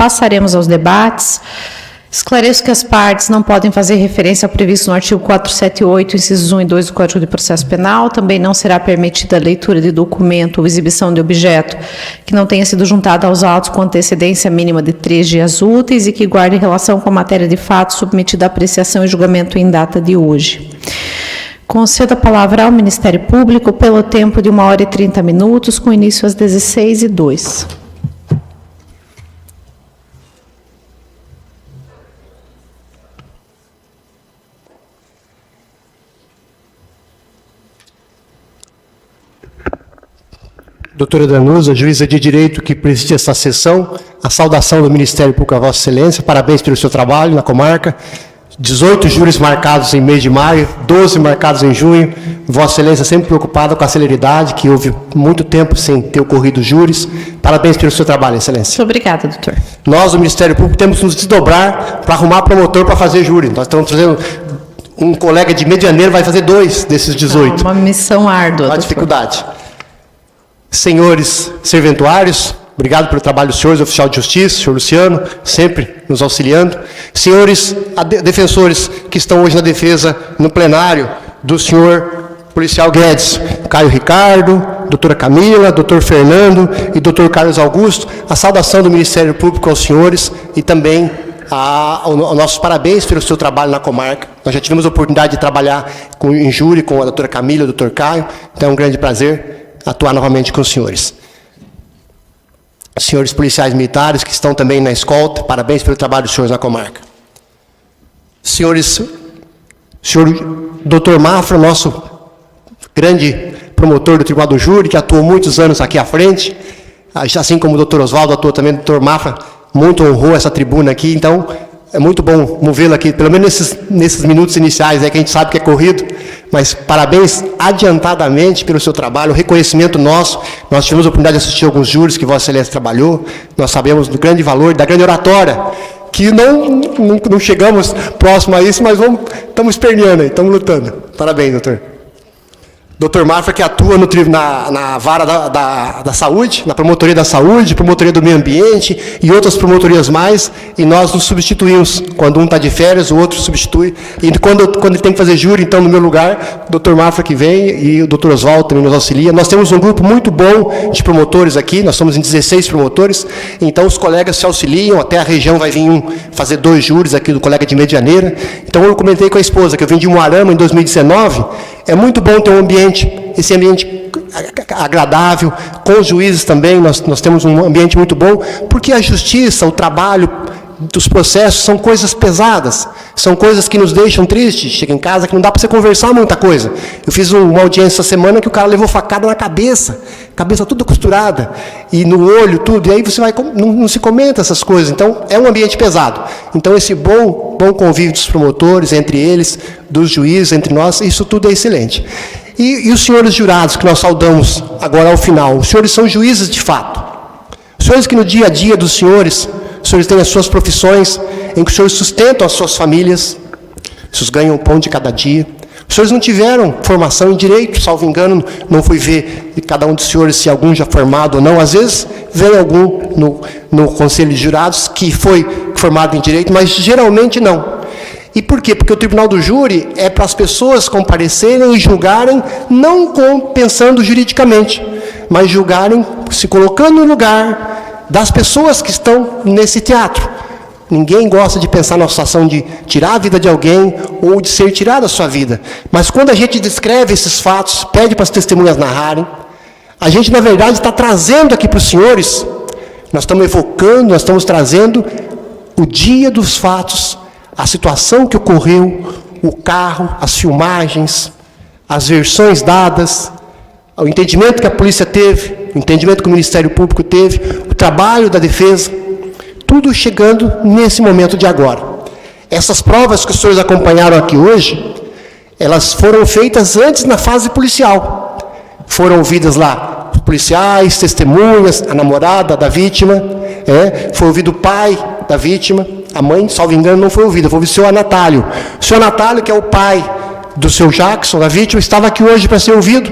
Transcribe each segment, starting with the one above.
passaremos aos debates. Esclareço que as partes não podem fazer referência ao previsto no artigo 478, incisos 1 e 2 do Código de Processo Penal. Também não será permitida a leitura de documento ou exibição de objeto que não tenha sido juntado aos autos com antecedência mínima de 3 dias úteis e que guarde relação com a matéria de fato submetida à apreciação e julgamento em data de hoje. Concedo a palavra ao Ministério Público pelo tempo de 1h30, com início às 16h02. Doutora Danusa, juíza de direito que preside essa sessão, a saudação do Ministério Público a Vossa Excelência, parabéns pelo seu trabalho na comarca, 18 júris marcados em mês de maio, 12 marcados em junho, Vossa Excelência sempre preocupada com a celeridade, que houve muito tempo sem ter ocorrido júris, parabéns pelo seu trabalho, Excelência. Muito obrigada, doutor. Nós, do Ministério Público, temos que nos desdobrar para arrumar promotor para fazer júri, nós estamos trazendo um colega de Medianeira, vai fazer 2 desses 18. Uma missão árdua, Uma dificuldade. Senhores serventuários, obrigado pelo trabalho dos senhores, oficial de justiça, senhor Luciano, sempre nos auxiliando. Senhores defensores que estão hoje na defesa no plenário do senhor policial Guedes, Caio Ricardo, doutora Camila, doutor Fernando e doutor Carlos Augusto, a saudação do Ministério Público aos senhores e também nossos parabéns pelo seu trabalho na comarca. Nós já tivemos a oportunidade de trabalhar em júri com a doutora Camila e o doutor Caio, então é um grande prazer atuar novamente com os senhores. Senhores policiais militares que estão também na escolta, parabéns pelo trabalho dos senhores na comarca. Senhor Dr. Mafra, nosso grande promotor do Tribunal do Júri, que atuou muitos anos aqui à frente, assim como o Dr. Oswaldo atuou também, o Dr. Mafra muito honrou essa tribuna aqui, então é muito bom movê-lo aqui, pelo menos nesses minutos iniciais, que a gente sabe que é corrido, mas parabéns adiantadamente pelo seu trabalho, o reconhecimento nosso. Nós tivemos a oportunidade de assistir alguns júris que Vossa Excelência trabalhou, nós sabemos do grande valor, da grande oratória, que não chegamos próximo a isso, mas estamos esperneando aí, estamos lutando. Parabéns, doutor. Dr. Mafra, que atua na vara da saúde, na promotoria da saúde, promotoria do meio ambiente e outras promotorias mais, e nós nos substituímos. Quando um está de férias, o outro substitui. E quando ele tem que fazer júri, então, no meu lugar, o Dr. Mafra que vem e o Dr. Oswaldo também nos auxilia. Nós temos um grupo muito bom de promotores aqui, nós somos em 16 promotores, então os colegas se auxiliam, até a região vai vir fazer 2 júris aqui do colega de Medianeira. Então, eu comentei com a esposa que eu vim de Umuarama em 2019, é muito bom ter um ambiente, esse ambiente agradável, com os juízes também, nós temos um ambiente muito bom, porque a justiça, o trabalho dos processos são coisas pesadas, são coisas que nos deixam tristes, chega em casa que não dá para você conversar muita coisa. Eu fiz uma audiência essa semana que o cara levou facada na cabeça toda costurada, e no olho, tudo, e aí você não se comenta essas coisas, então é um ambiente pesado. Então esse bom convívio dos promotores, entre eles, dos juízes, entre nós, isso tudo é excelente. E os senhores jurados que nós saudamos agora ao final, os senhores são juízes de fato. Os senhores que no dia a dia dos senhores, os senhores têm as suas profissões, em que os senhores sustentam as suas famílias, os senhores ganham o pão de cada dia. Os senhores não tiveram formação em direito, salvo engano, não fui ver de cada um dos senhores se algum já formado ou não. Às vezes vem algum no Conselho de Jurados que foi formado em direito, mas geralmente não. E por quê? Porque o Tribunal do Júri é para as pessoas comparecerem e julgarem, não pensando juridicamente, mas julgarem se colocando no lugar das pessoas que estão nesse teatro. Ninguém gosta de pensar na situação de tirar a vida de alguém ou de ser tirada a sua vida. Mas quando a gente descreve esses fatos, pede para as testemunhas narrarem, a gente, na verdade, está trazendo aqui para os senhores, nós estamos evocando, nós estamos trazendo o dia dos fatos, a situação que ocorreu, o carro, as filmagens, as versões dadas, o entendimento que a polícia teve, o entendimento que o Ministério Público teve, o trabalho da defesa, tudo chegando nesse momento de agora. Essas provas que os senhores acompanharam aqui hoje, elas foram feitas antes na fase policial. Foram ouvidas lá os policiais, testemunhas, a namorada da vítima, foi ouvido o pai da vítima, a mãe, salvo engano, não foi ouvida, foi ouvido o senhor Anatália. O senhor Anatália, que é o pai do seu Jackson, da vítima, estava aqui hoje para ser ouvido,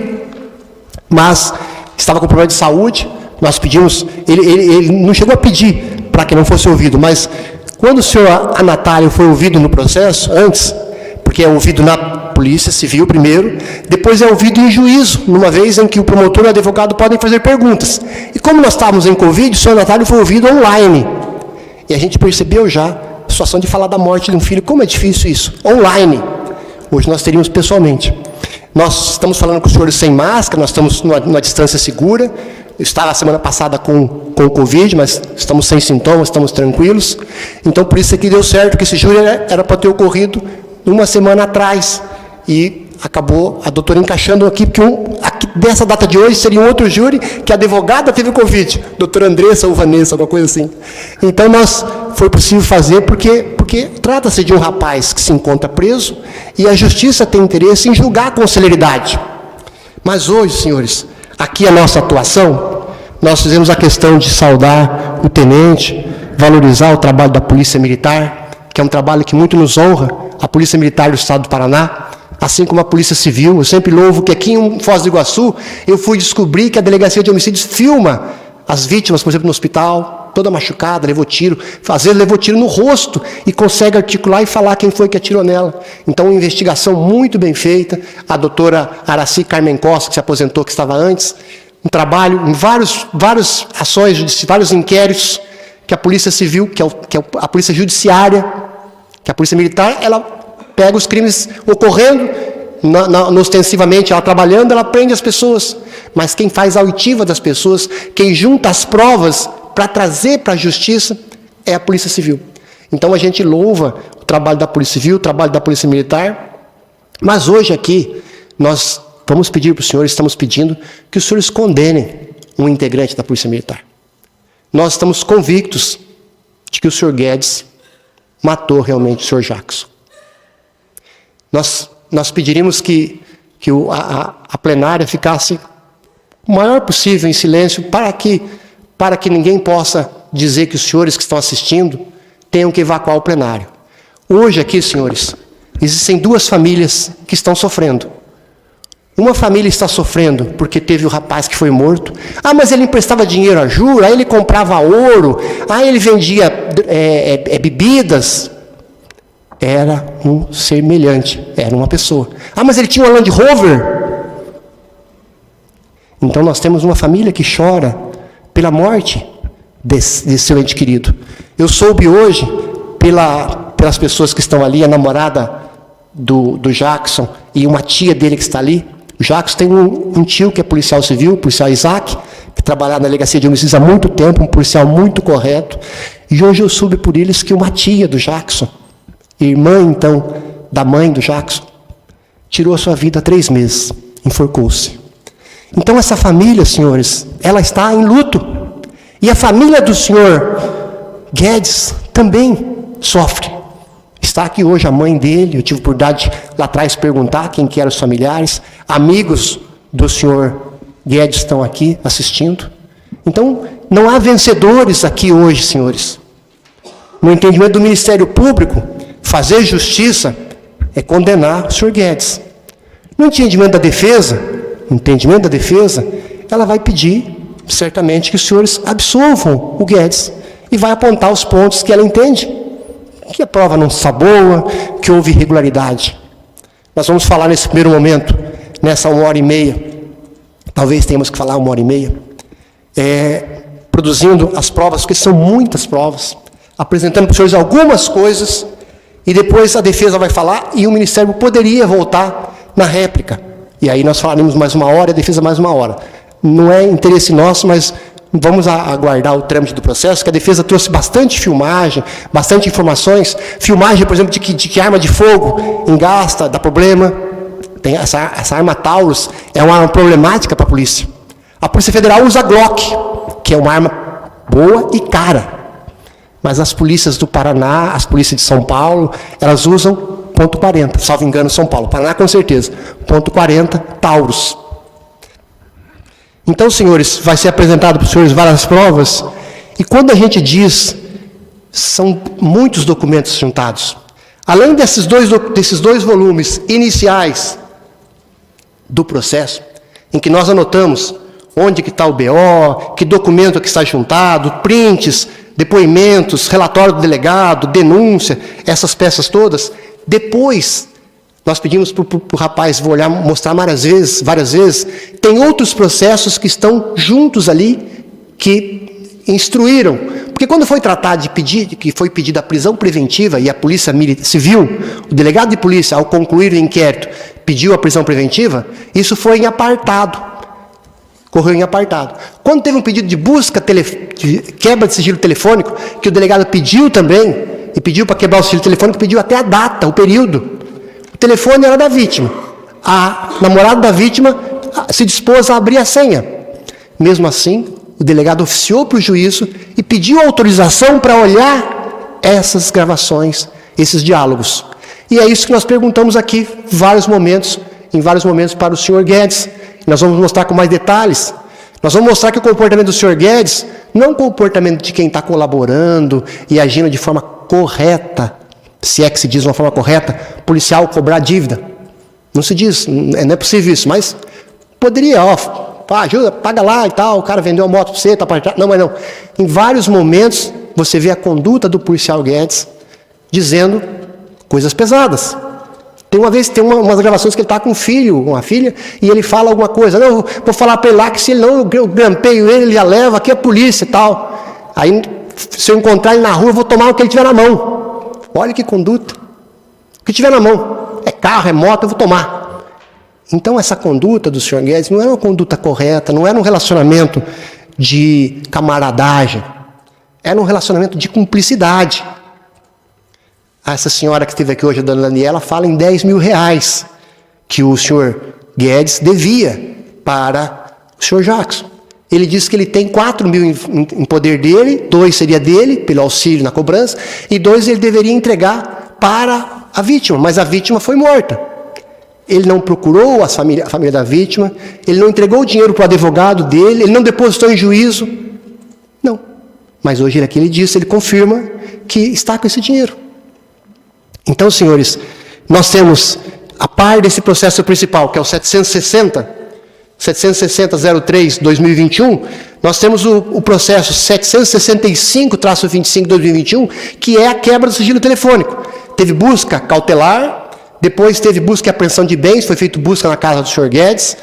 mas estava com problema de saúde. Nós pedimos, ele não chegou a pedir para que não fosse ouvido, mas quando o senhor Anatário foi ouvido no processo, antes, porque é ouvido na Polícia Civil primeiro, depois é ouvido em juízo, numa vez em que o promotor e o advogado podem fazer perguntas. E como nós estávamos em Covid, o senhor Anatário foi ouvido online. E a gente percebeu já a situação de falar da morte de um filho, como é difícil isso, online. Hoje nós teríamos pessoalmente. Nós estamos falando com os senhores sem máscara, nós estamos numa distância segura. Eu estava a semana passada com o Covid, mas estamos sem sintomas, estamos tranquilos. Então, por isso é que deu certo, que esse júri era para ter ocorrido uma semana atrás. E acabou a doutora encaixando aqui, porque dessa data de hoje seria um outro júri, que a advogada teve Covid, doutora Andressa ou Vanessa, alguma coisa assim. Então, foi possível fazer, porque trata-se de um rapaz que se encontra preso, e a justiça tem interesse em julgar com celeridade. Mas hoje, senhores, aqui a nossa atuação, nós fizemos a questão de saudar o tenente, valorizar o trabalho da Polícia Militar, que é um trabalho que muito nos honra, a Polícia Militar do Estado do Paraná, assim como a Polícia Civil. Eu sempre louvo que aqui em Foz do Iguaçu, eu fui descobrir que a Delegacia de Homicídios filma as vítimas, por exemplo, no hospital, toda machucada, levou tiro, às vezes levou tiro no rosto e consegue articular e falar quem foi que atirou nela. Então, uma investigação muito bem feita. A doutora Araci Carmen Costa, que se aposentou, que estava antes, um trabalho em várias ações, vários inquéritos, que a Polícia Civil, que é a Polícia Judiciária, que a Polícia Militar, ela pega os crimes ocorrendo, ostensivamente, ela trabalhando, ela prende as pessoas. Mas quem faz a oitiva das pessoas, quem junta as provas para trazer para a justiça, é a Polícia Civil. Então, a gente louva o trabalho da Polícia Civil, o trabalho da Polícia Militar. Mas hoje aqui, nós vamos pedir para os senhores, estamos pedindo que os senhores condenem um integrante da Polícia Militar. Nós estamos convictos de que o senhor Guedes matou realmente o senhor Jackson. Nós pediríamos que a plenária ficasse o maior possível em silêncio para que ninguém possa dizer que os senhores que estão assistindo tenham que evacuar o plenário. Hoje aqui, senhores, existem duas famílias que estão sofrendo. Uma família está sofrendo porque teve o rapaz que foi morto. Ah, mas ele emprestava dinheiro a juros, aí ele comprava ouro, aí ele vendia bebidas. Era um semelhante, era uma pessoa. Ah, mas ele tinha uma Land Rover. Então nós temos uma família que chora pela morte desse seu ente querido. Eu soube hoje, pelas pessoas que estão ali, a namorada do Jackson e uma tia dele que está ali. O Jackson tem um tio que é policial civil, o policial Isaac, que trabalha na Delegacia de Homicídios há muito tempo, um policial muito correto. E hoje eu soube por eles que uma tia do Jackson, irmã, então, da mãe do Jackson, tirou a sua vida há 3 meses, enforcou-se. Então, essa família, senhores, ela está em luto. E a família do senhor Guedes também sofre. Está aqui hoje a mãe dele, eu tive oportunidade lá atrás perguntar quem que eram os familiares. Amigos do senhor Guedes estão aqui assistindo. Então, não há vencedores aqui hoje, senhores. No entendimento do Ministério Público, fazer justiça é condenar o senhor Guedes. No entendimento da defesa, ela vai pedir, certamente, que os senhores absolvam o Guedes e vai apontar os pontos que ela entende, que a prova não está boa, que houve irregularidade. Nós vamos falar nesse primeiro momento, nessa 1h30, talvez tenhamos que falar 1h30, produzindo as provas, porque são muitas provas, apresentando para os senhores algumas coisas, e depois a defesa vai falar, e o Ministério poderia voltar na réplica. E aí nós falaremos mais 1 hora, a defesa mais 1 hora. Não é interesse nosso, mas vamos aguardar o trâmite do processo, que a defesa trouxe bastante filmagem, bastante informações. Filmagem, por exemplo, de que arma de fogo engasta, dá problema. Tem essa arma Taurus, é uma arma problemática para a polícia. A Polícia Federal usa Glock, que é uma arma boa e cara. Mas as polícias do Paraná, as polícias de São Paulo, elas usam .40, salvo engano, São Paulo. Paraná, com certeza. .40 Taurus. Então, senhores, vai ser apresentado para os senhores várias provas, e quando a gente diz, são muitos documentos juntados. Além desses dois volumes iniciais do processo, em que nós anotamos onde que está o BO, que documento que está juntado, prints depoimentos, relatório do delegado, denúncia, essas peças todas. Depois, nós pedimos para o rapaz, vou olhar, mostrar várias vezes, tem outros processos que estão juntos ali, que instruíram. Porque quando foi tratado de pedir, que foi pedida a prisão preventiva, e a Polícia Civil, o delegado de polícia, ao concluir o inquérito, pediu a prisão preventiva, isso foi em apartado. Correu em apartado. Quando teve um pedido de busca, de quebra de sigilo telefônico, que o delegado pediu também, e pediu para quebrar o sigilo telefônico, pediu até a data, o período. O telefone era da vítima. A namorada da vítima se dispôs a abrir a senha. Mesmo assim, o delegado oficiou para o juízo e pediu autorização para olhar essas gravações, esses diálogos. E é isso que nós perguntamos aqui, em vários momentos para o senhor Guedes. Nós vamos mostrar com mais detalhes. Nós vamos mostrar que o comportamento do senhor Guedes não é um comportamento de quem está colaborando e agindo de forma correta, se é que se diz de uma forma correta, policial cobrar dívida. Não se diz, não é possível isso, mas poderia, ajuda, paga lá e tal, o cara vendeu a moto para você, tá para... Não, mas não. Em vários momentos, você vê a conduta do policial Guedes dizendo coisas pesadas. Tem umas gravações que ele está com um filho, uma filha, e ele fala alguma coisa. Não, vou falar para ele lá que se ele não, eu grampeio ele já leva, aqui é a polícia e tal. Aí, se eu encontrar ele na rua, eu vou tomar o que ele tiver na mão. Olha que conduta. O que tiver na mão. É carro, é moto, eu vou tomar. Então, essa conduta do senhor Guedes não era uma conduta correta, não era um relacionamento de camaradagem. Era um relacionamento de cumplicidade. Essa senhora que esteve aqui hoje, a dona Daniela, fala em 10 mil reais que o senhor Guedes devia para o senhor Jackson. Ele disse que ele tem 4 mil em poder dele, 2 seria dele, pelo auxílio na cobrança, e 2 ele deveria entregar para a vítima, mas a vítima foi morta. Ele não procurou a família da vítima, ele não entregou o dinheiro para o advogado dele, ele não depositou em juízo. Não. Mas hoje aqui ele disse, ele confirma que está com esse dinheiro. Então, senhores, nós temos, a par desse processo principal, que é o 760-03-2021, nós temos o processo 765-25-2021, que é a quebra do sigilo telefônico. Teve busca cautelar, depois teve busca e apreensão de bens, foi feita busca na casa do senhor Guedes,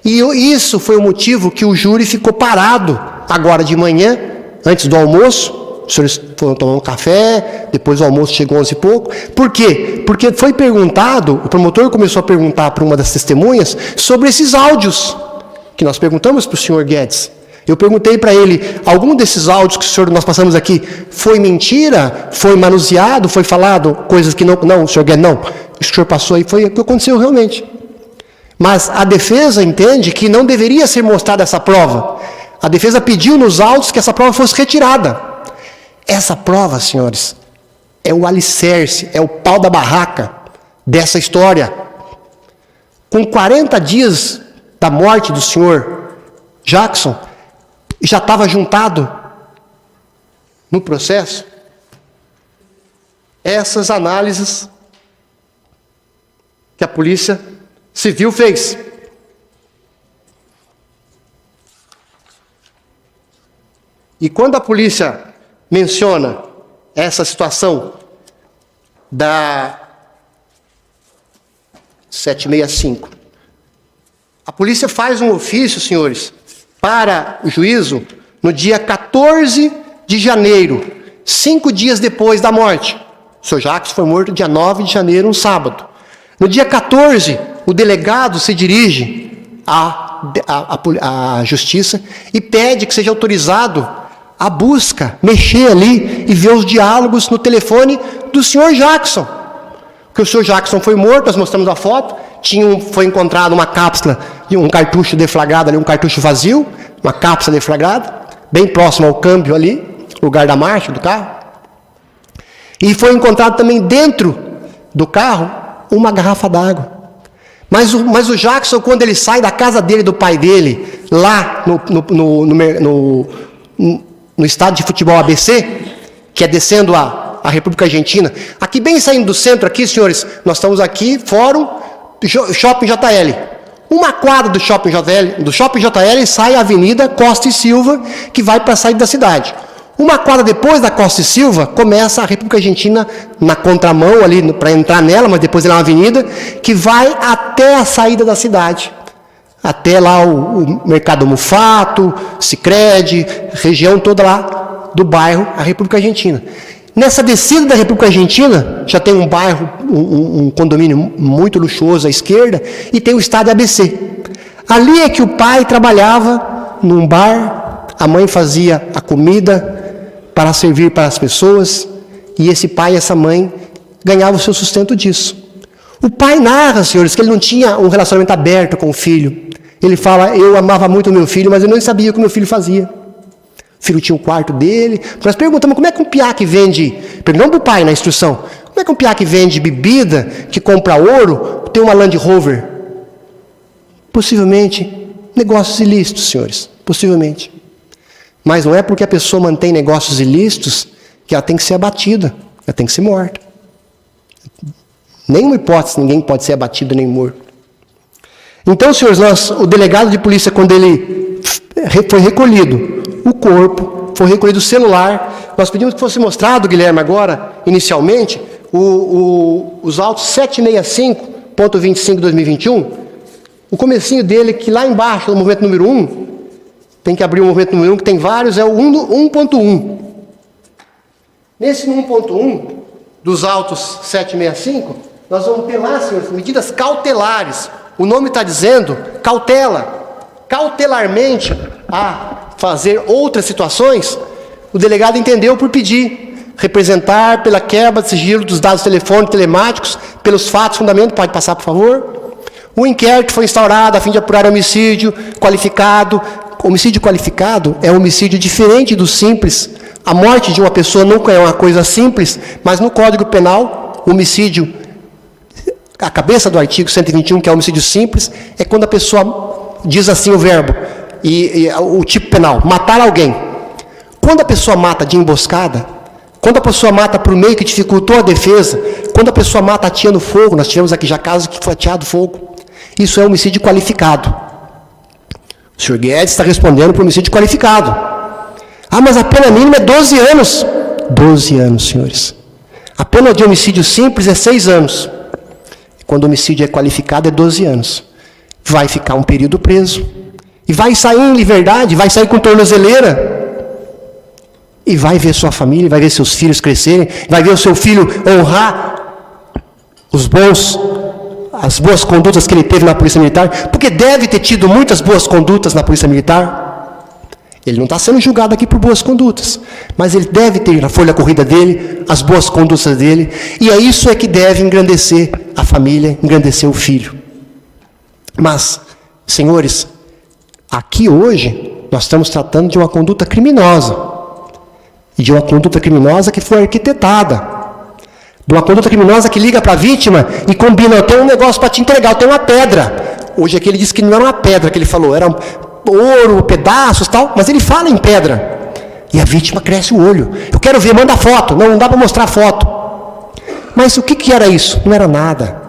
e isso foi o motivo que o júri ficou parado agora de manhã, antes do almoço. Os senhores foram tomar um café, depois o almoço chegou 11 e pouco. Por quê? Porque foi perguntado, o promotor começou a perguntar para uma das testemunhas sobre esses áudios, que nós perguntamos para o senhor Guedes. Eu perguntei para ele, algum desses áudios que nós passamos aqui, foi mentira? Foi manuseado? Foi falado coisas que não... Não, senhor Guedes, não. Isso que o senhor passou aí foi o que aconteceu realmente. Mas a defesa entende que não deveria ser mostrada essa prova. A defesa pediu nos autos que essa prova fosse retirada. Essa prova, senhores, é o alicerce, é o pau da barraca dessa história. Com 40 dias da morte do senhor Jackson, já estava juntado no processo essas análises que a Polícia Civil fez. E quando a polícia menciona essa situação da 765. A polícia faz um ofício, senhores, para o juízo no dia 14 de janeiro, 5 dias depois da morte. O senhor Jacques foi morto dia 9 de janeiro, um sábado. No dia 14, o delegado se dirige à justiça e pede que seja autorizado a busca, mexer ali e ver os diálogos no telefone do senhor Jackson. Porque o senhor Jackson foi morto, nós mostramos a foto, foi encontrado uma cápsula e um cartucho deflagrado ali, um cartucho vazio, uma cápsula deflagrada, bem próximo ao câmbio ali, lugar da marcha do carro. E foi encontrado também dentro do carro uma garrafa d'água. Mas o Jackson, quando ele sai da casa dele, do pai dele, lá no estádio de futebol ABC, que é descendo a República Argentina, aqui bem saindo do centro, aqui, senhores, nós estamos aqui, Fórum, Shopping JL. Uma quadra do Shopping JL sai a Avenida Costa e Silva, que vai para a saída da cidade. Uma quadra depois da Costa e Silva, começa a República Argentina na contramão ali, para entrar nela, mas depois ela é uma avenida, que vai até a saída da cidade. Até lá o Mercado Mufato, Sicredi, região toda lá do bairro, a República Argentina. Nessa descida da República Argentina, já tem um bairro, um condomínio muito luxuoso à esquerda, e tem o estádio ABC. Ali é que o pai trabalhava num bar, a mãe fazia a comida para servir para as pessoas, e esse pai e essa mãe ganhavam o seu sustento disso. O pai narra, senhores, que ele não tinha um relacionamento aberto com o filho. Ele fala, eu amava muito o meu filho, mas eu não sabia o que o meu filho fazia. O filho tinha um quarto dele. Nós perguntamos, como é que um piá que vende, perguntamos para o pai na instrução, como é que um piá que vende bebida, que compra ouro, tem uma Land Rover? Possivelmente, negócios ilícitos, senhores, possivelmente. Mas não é porque a pessoa mantém negócios ilícitos que ela tem que ser abatida, ela tem que ser morta. Nenhuma hipótese, ninguém pode ser abatido nem morto. Então, senhores, o delegado de polícia, quando ele foi recolhido o corpo, foi recolhido o celular, nós pedimos que fosse mostrado, Guilherme, agora, inicialmente, os autos 765.25 de 2021, o comecinho dele, que lá embaixo, no movimento número 1, tem que abrir o movimento número 1, que tem vários, é o 1.1. Nesse 1.1, dos autos 765, nós vamos ter lá, senhores, medidas cautelares. O nome está dizendo cautela. Cautelarmente a fazer outras situações, o delegado entendeu por pedir representar pela quebra de sigilo dos dados telefônicos telemáticos, pelos fatos, fundamento, pode passar, por favor. O inquérito foi instaurado a fim de apurar homicídio qualificado. Homicídio qualificado é um homicídio diferente do simples. A morte de uma pessoa nunca é uma coisa simples, mas no Código Penal, o homicídio, a cabeça do artigo 121, que é o homicídio simples, é quando a pessoa diz assim o verbo, e o tipo penal, matar alguém. Quando a pessoa mata de emboscada, quando a pessoa mata por meio que dificultou a defesa, quando a pessoa mata ateando fogo, nós tivemos aqui já casos que foi ateado fogo, isso é homicídio qualificado. O senhor Guedes está respondendo por homicídio qualificado. Ah, mas a pena mínima é 12 anos. 12 anos, senhores. A pena de homicídio simples é 6 anos. Quando o homicídio é qualificado é 12 anos. Vai ficar um período preso. E vai sair em liberdade, vai sair com tornozeleira. E vai ver sua família, vai ver seus filhos crescerem, vai ver o seu filho honrar as boas condutas que ele teve na Polícia Militar, porque deve ter tido muitas boas condutas na Polícia Militar. Ele não está sendo julgado aqui por boas condutas, mas ele deve ter na folha corrida dele, as boas condutas dele, e é isso que deve engrandecer a família, engrandecer o filho. Mas, senhores, aqui hoje, nós estamos tratando de uma conduta criminosa, e de uma conduta criminosa que foi arquitetada, de uma conduta criminosa que liga para a vítima e combina, eu tenho um negócio para te entregar, eu tenho uma pedra. Hoje aqui ele disse que não era uma pedra que ele falou, era ouro, pedaços, tal, mas ele fala em pedra. E a vítima cresce o olho. Eu quero ver, manda foto. Não dá para mostrar foto. Mas o que era isso? Não era nada.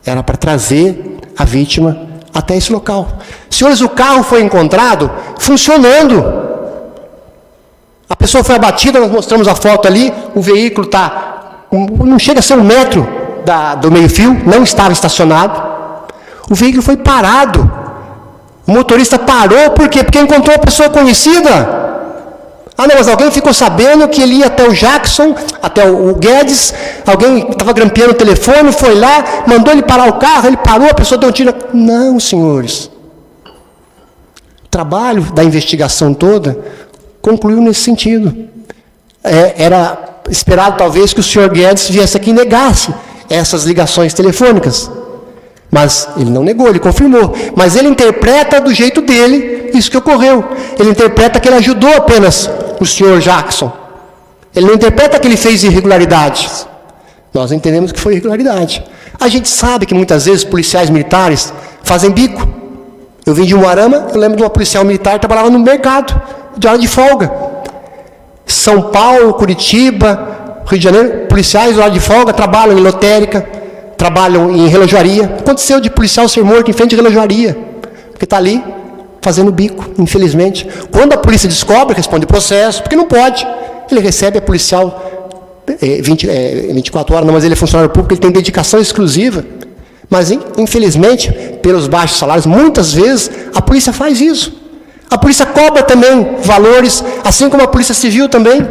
Era para trazer a vítima até esse local. Senhores, o carro foi encontrado funcionando. A pessoa foi abatida, nós mostramos a foto ali, o veículo não chega a ser 1 metro do meio-fio, não estava estacionado. O veículo foi parado. O motorista parou, por quê? Porque encontrou uma pessoa conhecida. Ah, não, mas alguém ficou sabendo que ele ia até o Jackson, até o Guedes, alguém estava grampeando o telefone, foi lá, mandou ele parar o carro, ele parou, a pessoa deu um tiro. Não, senhores. O trabalho da investigação toda concluiu nesse sentido. Era esperado, talvez, que o senhor Guedes viesse aqui e negasse essas ligações telefônicas. Mas ele não negou, ele confirmou. Mas ele interpreta do jeito dele isso que ocorreu. Ele interpreta que ele ajudou apenas o senhor Jackson. Ele não interpreta que ele fez irregularidades. Nós entendemos que foi irregularidade. A gente sabe que muitas vezes policiais militares fazem bico. Eu vim de Umuarama, eu lembro de uma policial militar que trabalhava no mercado, de hora de folga. São Paulo, Curitiba, Rio de Janeiro, policiais de hora de folga trabalham em lotérica, trabalham em relojoaria. Aconteceu de policial ser morto em frente de relojoaria, porque está ali fazendo bico, infelizmente. Quando a polícia descobre, responde processo, porque não pode. Ele recebe a policial 24 horas, não, mas ele é funcionário público, ele tem dedicação exclusiva. Mas, infelizmente, pelos baixos salários, muitas vezes a polícia faz isso. A polícia cobra também valores, assim como a polícia civil também.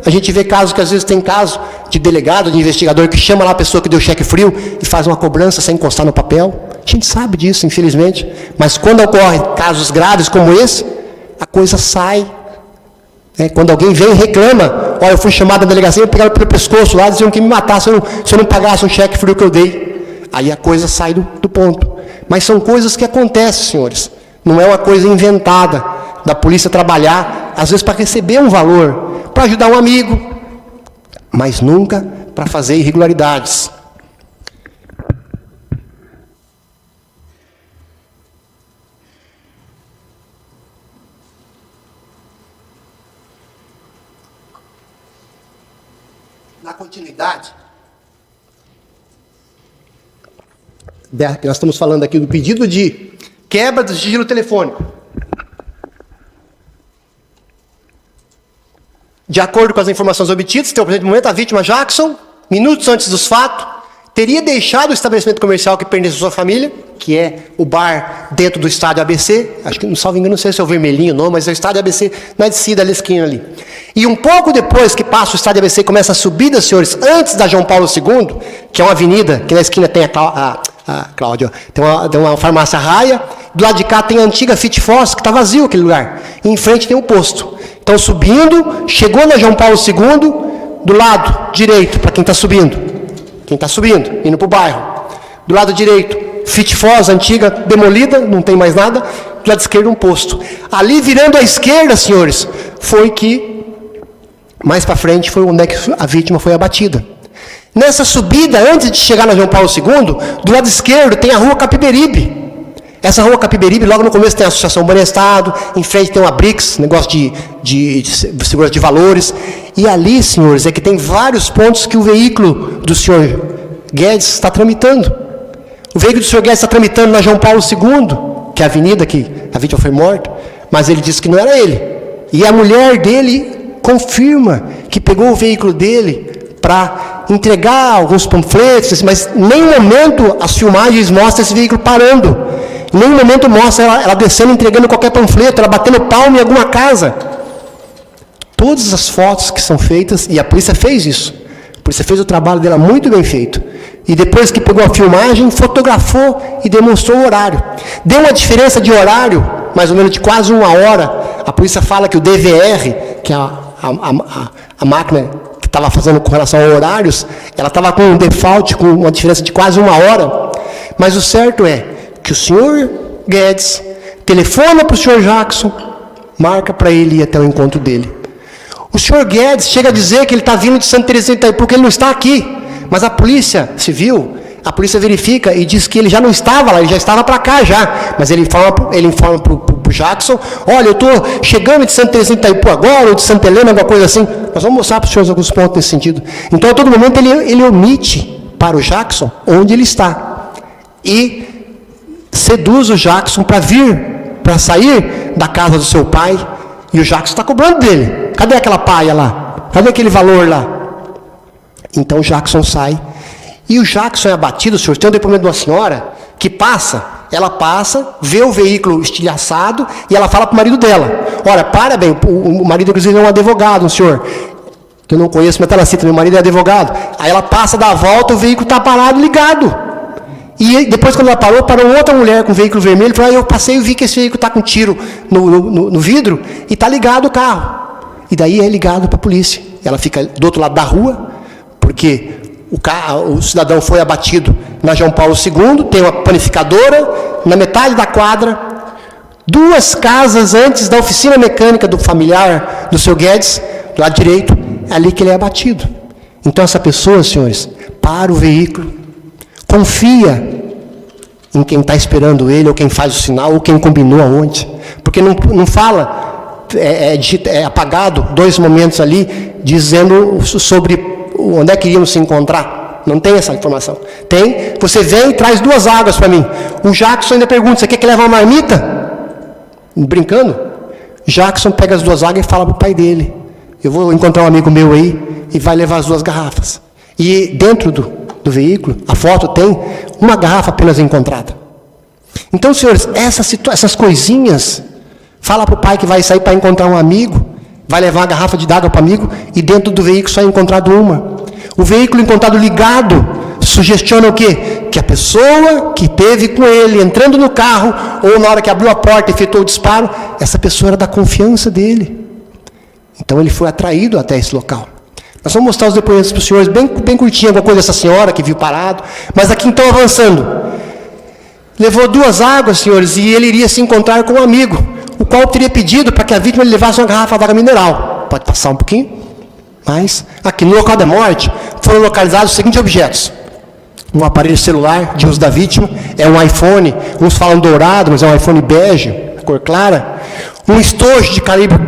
A gente vê casos que às vezes tem caso de delegado, de investigador, que chama lá a pessoa que deu cheque frio e faz uma cobrança sem encostar no papel. A gente sabe disso, infelizmente. Mas quando ocorrem casos graves como esse, a coisa sai. Quando alguém vem e reclama, olha, eu fui chamado na delegacia, pegaram pelo pescoço lá, diziam que me matasse se eu não pagasse um cheque frio que eu dei. Aí a coisa sai do ponto. Mas são coisas que acontecem, senhores. Não é uma coisa inventada da polícia trabalhar, às vezes para receber um valor, para ajudar um amigo, mas nunca para fazer irregularidades. Na continuidade, nós estamos falando aqui do pedido de quebra do sigilo telefônico. De acordo com as informações obtidas, até o presente momento, a vítima Jackson, minutos antes dos fatos, teria deixado o estabelecimento comercial que pertence à sua família, que é o bar dentro do estádio ABC, acho que, não salvo engano, não sei se é o vermelhinho ou não, mas é o estádio ABC, na descida da esquina ali. E um pouco depois que passa o estádio ABC, começa a subida, senhores, antes da João Paulo II, que é uma avenida, que na esquina tem Cláudio, tem uma farmácia Raia, do lado de cá tem a antiga Fit Force, que está vazio aquele lugar, e em frente tem um posto. Então subindo, chegou na João Paulo II, do lado direito, para quem está subindo, indo para o bairro, do lado direito, Fit Force, antiga, demolida, não tem mais nada, do lado esquerdo um posto. Ali virando à esquerda, senhores, foi que, mais para frente, foi onde é que a vítima foi abatida. Nessa subida, antes de chegar na João Paulo II, do lado esquerdo tem a rua Capiberibe. Essa rua Capiberibe, logo no começo tem a Associação Banha Estado, em frente tem uma BRICS, negócio de segurança de valores. E ali, senhores, é que tem vários pontos que o veículo do senhor Guedes está tramitando. O veículo do senhor Guedes está tramitando na João Paulo II, que é a avenida que a vítima foi morta, mas ele disse que não era ele. E a mulher dele confirma que pegou o veículo dele para entregar alguns panfletos, mas em nenhum momento as filmagens mostram esse veículo parando. Em nenhum momento mostra ela descendo, entregando qualquer panfleto, ela batendo palma em alguma casa. Todas as fotos que são feitas, e a polícia fez isso. A polícia fez o trabalho dela muito bem feito. E depois que pegou a filmagem, fotografou e demonstrou o horário. Deu uma diferença de horário, mais ou menos de quase 1 hora. A polícia fala que o DVR, que é a máquina que estava fazendo com relação a horários, ela estava com um default, com uma diferença de quase 1 hora. Mas o certo é que o senhor Guedes telefona para o senhor Jackson, marca para ele ir até o encontro dele. O senhor Guedes chega a dizer que ele está vindo de Santa Terezinha de Itaipu, porque ele não está aqui. Mas a polícia civil, a polícia verifica e diz que ele já não estava lá, ele já estava para cá já. Mas ele informa para o Jackson, olha, eu estou chegando de Santa Terezinha de Itaipu agora, ou de Santa Helena, alguma coisa assim. Nós vamos mostrar para os senhores alguns pontos nesse sentido. Então, a todo momento, ele omite para o Jackson onde ele está. E seduz o Jackson para sair da casa do seu pai, e o Jackson está cobrando dele. Cadê aquela paia lá? Cadê aquele valor lá? Então o Jackson sai, e o Jackson é abatido, senhor. Tem um depoimento de uma senhora que ela passa, vê o veículo estilhaçado, e ela fala para o marido dela, olha, para bem, o marido inclusive é um advogado, um senhor, que eu não conheço, mas ela cita, meu marido é advogado. Aí ela passa, dá a volta, o veículo está parado, ligado. E depois, quando ela parou outra mulher com o veículo vermelho, falou, eu passei e vi que esse veículo está com tiro no vidro, e está ligado o carro. E daí é ligado para a polícia. Ela fica do outro lado da rua, porque o cidadão foi abatido na João Paulo II, tem uma panificadora, na metade da quadra, 2 casas antes da oficina mecânica do familiar do seu Guedes, do lado direito, é ali que ele é abatido. Então essa pessoa, senhores, para o veículo, confia em quem está esperando ele, ou quem faz o sinal, ou quem combinou aonde. Porque não fala, é apagado 2 momentos ali, dizendo sobre onde é que iríamos se encontrar. Não tem essa informação. Tem, você vem e traz 2 águas para mim. O Jackson ainda pergunta, você quer que leve uma marmita? brincando, Jackson pega as 2 águas e fala para o pai dele: eu vou encontrar um amigo meu aí e vai levar as 2 garrafas. E dentro do veículo, a foto tem uma garrafa apenas encontrada. Então, senhores, essas coisinhas, fala para o pai que vai sair para encontrar um amigo, vai levar uma garrafa de água para o amigo, e dentro do veículo só é encontrado uma. O veículo encontrado ligado sugestiona o quê? Que a pessoa que esteve com ele entrando no carro, ou na hora que abriu a porta e efetuou o disparo, essa pessoa era da confiança dele. Então ele foi atraído até esse local. Nós vamos mostrar os depoimentos para os senhores, bem curtinho, alguma coisa dessa senhora que viu parado. Mas aqui então avançando. Levou 2 águas, senhores, e ele iria se encontrar com um amigo, o qual teria pedido para que a vítima lhe levasse uma garrafa d'água mineral. Pode passar um pouquinho? Mas aqui no local da morte foram localizados os seguintes objetos: um aparelho celular de uso da vítima, é um iPhone, uns falam dourado, mas é um iPhone bege, cor clara, um estojo de calibre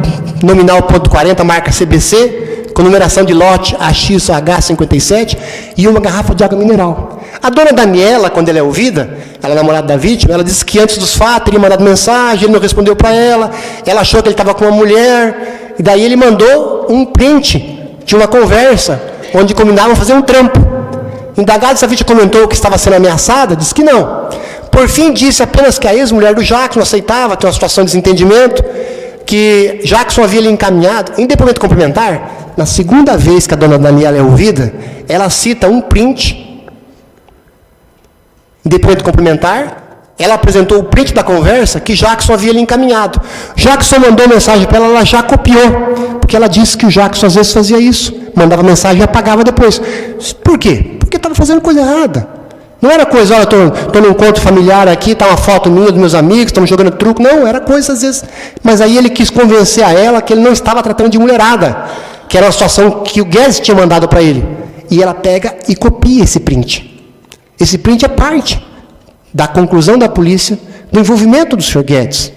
nominal .40, marca CBC, com numeração de lote AXH57, e uma garrafa de água mineral. A dona Daniela, quando ela é ouvida, ela é namorada da vítima, ela disse que antes dos fatos teria mandado mensagem, ele não respondeu para ela achou que ele estava com uma mulher, e daí ele mandou um print de uma conversa, onde combinavam fazer um trampo. Indagado se a vítima comentou que estava sendo ameaçada, disse que não. Por fim, disse apenas que a ex-mulher do Jackson aceitava ter uma situação de desentendimento, que Jackson havia lhe encaminhado. Em depoimento complementar, na segunda vez que a dona Daniela é ouvida, ela cita um print. Em depoimento complementar, ela apresentou o print da conversa que Jackson havia lhe encaminhado. Jackson mandou mensagem para ela já copiou, porque ela disse que o Jackson às vezes fazia isso, mandava mensagem e apagava depois. Por quê? Porque estava fazendo coisa errada. Não era coisa, olha, estou num encontro familiar aqui, está uma foto minha dos meus amigos, estamos jogando truco. Não, era coisa às vezes. Mas aí ele quis convencer a ela que ele não estava tratando de mulherada, que era uma situação que o Guedes tinha mandado para ele. E ela pega e copia esse print. Esse print é parte da conclusão da polícia do envolvimento do Sr. Guedes.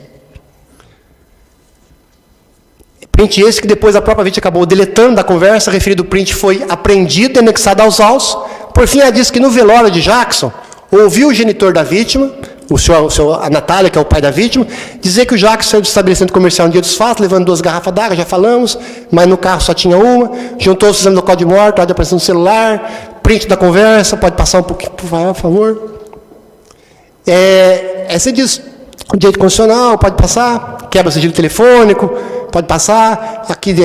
Print esse que depois a própria vítima acabou deletando da conversa. Referido print foi apreendido e anexado aos autos. Por fim, ela disse que no velório de Jackson, ouviu o genitor da vítima, a Natália, que é o pai da vítima, dizer que o Jackson saiu do estabelecimento comercial no dia dos fatos, levando 2 garrafas d'água, já falamos, mas no carro só tinha uma, juntou-se exame do local de morte, hora de aparição do celular, print da conversa, pode passar um pouquinho, por favor. Você diz, direito constitucional, pode passar, quebra sigilo telefônico, pode passar, aqui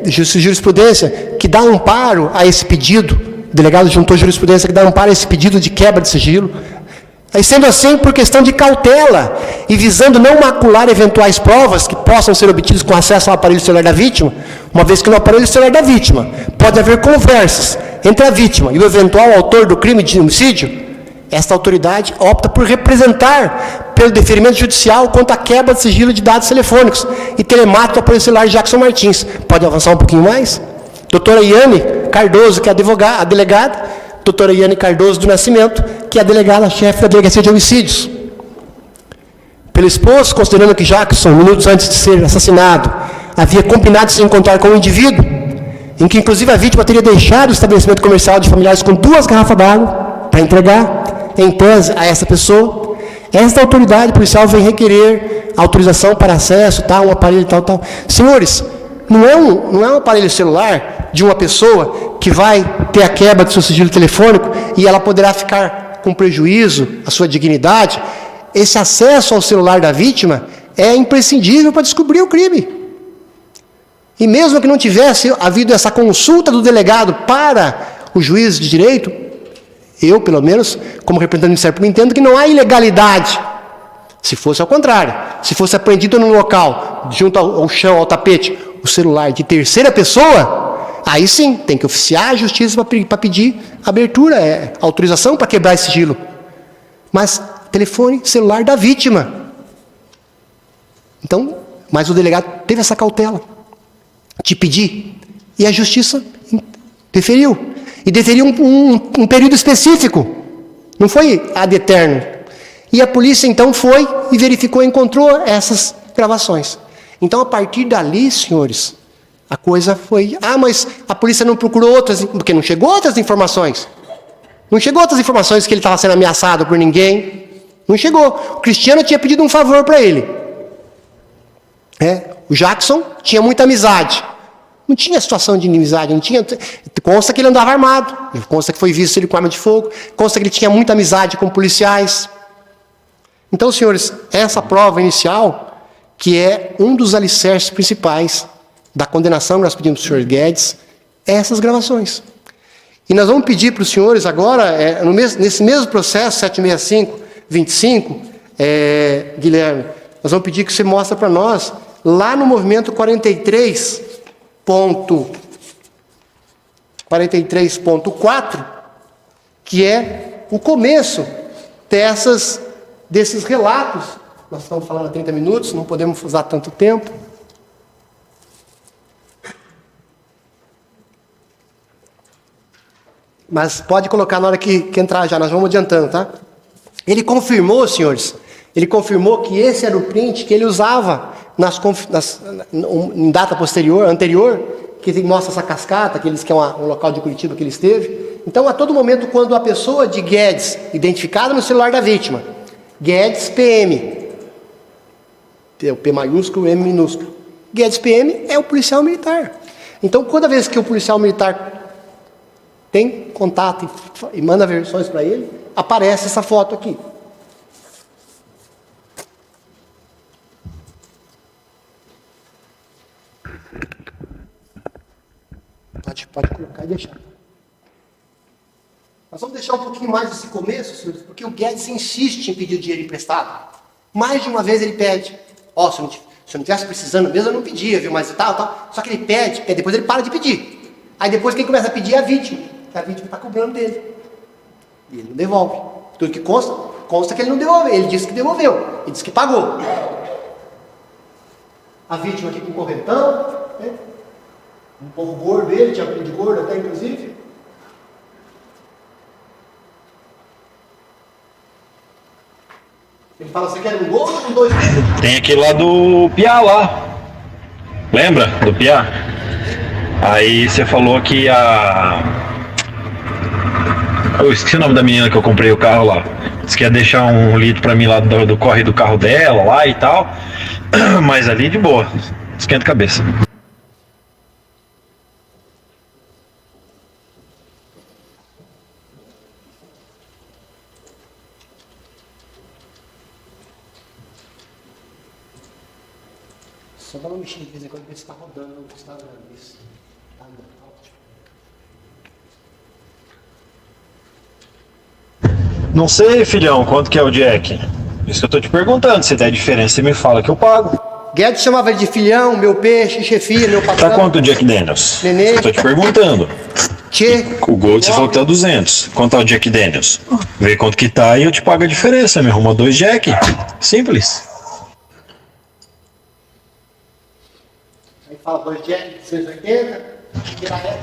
jurisprudência, que dá amparo a esse pedido, o delegado juntou jurisprudência que dá amparo a esse pedido de quebra de sigilo. Aí, sendo assim, por questão de cautela, e visando não macular eventuais provas que possam ser obtidas com acesso ao aparelho celular da vítima, uma vez que no aparelho celular da vítima pode haver conversas entre a vítima e o eventual autor do crime de homicídio, esta autoridade opta por representar pelo deferimento judicial quanto à quebra de sigilo de dados telefônicos e telemático do aparelho celular de Jackson Martins. Pode avançar um pouquinho mais? Doutora Iane Cardoso, que é a delegada, doutora Iane Cardoso do Nascimento, que é a delegada-chefe da Delegacia de Homicídios. Pelo exposto, considerando que Jackson, minutos antes de ser assassinado, havia combinado se encontrar com um indivíduo, em que inclusive a vítima teria deixado o estabelecimento comercial de familiares com 2 garrafas d'água para entregar, em tese, a essa pessoa, esta autoridade policial vem requerer autorização para acesso, um aparelho, tal. Senhores, não é um aparelho celular de uma pessoa que vai ter a quebra do seu sigilo telefônico e ela poderá ficar com prejuízo à sua dignidade. Esse acesso ao celular da vítima é imprescindível para descobrir o crime. E mesmo que não tivesse havido essa consulta do delegado para o juiz de direito, eu, pelo menos, como representante do Ministério Público, entendo que não há ilegalidade. Se fosse ao contrário, se fosse apreendido no local, junto ao chão, ao tapete, o celular de terceira pessoa, aí sim, tem que oficiar a justiça para pedir abertura, autorização para quebrar esse sigilo. Mas telefone celular da vítima. Então, mas o delegado teve essa cautela de pedir, e a justiça deferiu. E deferiu um período específico, não foi ad eterno. E a polícia então foi e verificou e encontrou essas gravações. Então, a partir dali, senhores, a coisa foi... mas a polícia não procurou outras, porque não chegou outras informações. Não chegou outras informações que ele estava sendo ameaçado por ninguém, Não chegou. O Cristiano tinha pedido um favor para ele. O Jackson tinha muita amizade. Não tinha situação de inimizade, não tinha. Consta que ele andava armado, consta que foi visto ele com arma de fogo, consta que ele tinha muita amizade com policiais. Então, senhores, essa prova inicial, que é um dos alicerces principais da condenação que nós pedimos para o senhor Guedes, é essas gravações. E nós vamos pedir para os senhores agora, nesse mesmo processo, 765-25, Guilherme, nós vamos pedir que você mostre para nós, lá no movimento 43.4, que é o começo desses relatos. Nós estamos falando há 30 minutos, não podemos usar tanto tempo. Mas pode colocar na hora que entrar já, nós vamos adiantando, tá? Ele confirmou, senhores, ele confirmou que esse era o print que ele usava em data anterior, que mostra essa cascata, que é um local de Curitiba que ele esteve. Então, a todo momento, quando a pessoa de Guedes, identificada no celular da vítima, Guedes PM, o P maiúsculo, M minúsculo, Guedes PM é o policial militar. Então, toda vez que o policial militar tem contato e manda versões para ele, aparece essa foto aqui. Pode colocar e deixar. Nós vamos deixar um pouquinho mais esse começo, senhores, porque o Guedes insiste em pedir o dinheiro emprestado. Mais de uma vez ele pede. Se eu não estivesse precisando mesmo, eu não pedia, viu? Mas tal. Só que ele pede, depois ele para de pedir. Aí depois quem começa a pedir é a vítima. Que a vítima está cobrando dele. E ele não devolve. Tudo que consta que ele não devolveu. Ele disse que devolveu. Ele disse que pagou. A vítima aqui com o correntão, né? Um povo gordo dele, tinha apelido de gordo até, inclusive. Ele fala, você quer um gol ou um 2 gols? Tem aquele lá do Piá lá. Lembra do Piá? Aí você falou que eu esqueci o nome da menina que eu comprei o carro lá. Disse que ia deixar 1 litro pra mim lá do corre do carro dela lá e tal. Mas ali de boa. Esquenta a cabeça. Só dá uma mexida de vez em quando, ver se está rodando, não está dando isso. Tá ótimo. Não sei, filhão, quanto que é o Jack? Isso que eu tô te perguntando. Se der diferença, você me fala que eu pago. Guedes chamava ele de filhão, meu peixe, chefia, meu patrão. Tá quanto o Jack Daniels? Nenê. Eu tô te perguntando. Tchê. O Gold você falou que tá 200. Quanto tá o Jack Daniels? Vê quanto que tá e eu te pago a diferença. Me arruma 2 Jack. Simples. Aí fala 2 Jack, 680.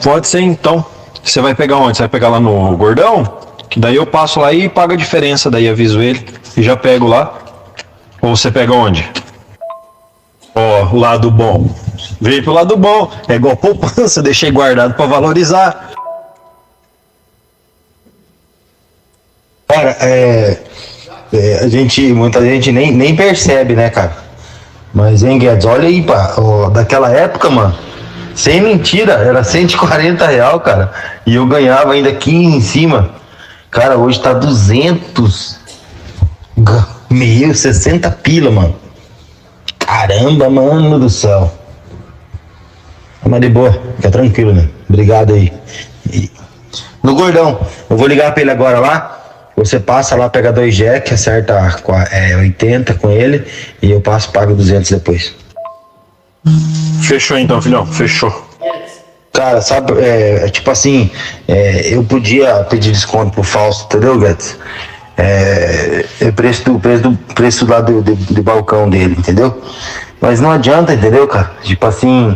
Pode ser então. Você vai pegar onde? Você vai pegar lá no Gordão? Que daí eu passo lá e pago a diferença. Daí aviso ele e já pego lá. Ou você pega onde? Ó, lado bom. Veio pro lado bom. É igual poupança, deixei guardado pra valorizar. Cara, muita gente nem percebe, né, cara? Mas, hein, Guedes, olha aí, pá, daquela época, mano, sem mentira, era R$140, cara, e eu ganhava ainda 15 em cima. Cara, hoje tá 200, 60 pila, mano. Caramba, mano do céu. Mas de boa, fica tranquilo, né? Obrigado aí. No Gordão, eu vou ligar pra ele agora lá. Você passa lá, pega 2 Jack, acerta 80 com ele e eu pago 200 depois. Fechou então, filhão, fechou. Cara, sabe, tipo assim, eu podia pedir desconto pro Fausto, entendeu, Guedes? Preço lá do balcão dele, entendeu? Mas não adianta, entendeu, cara? Tipo assim,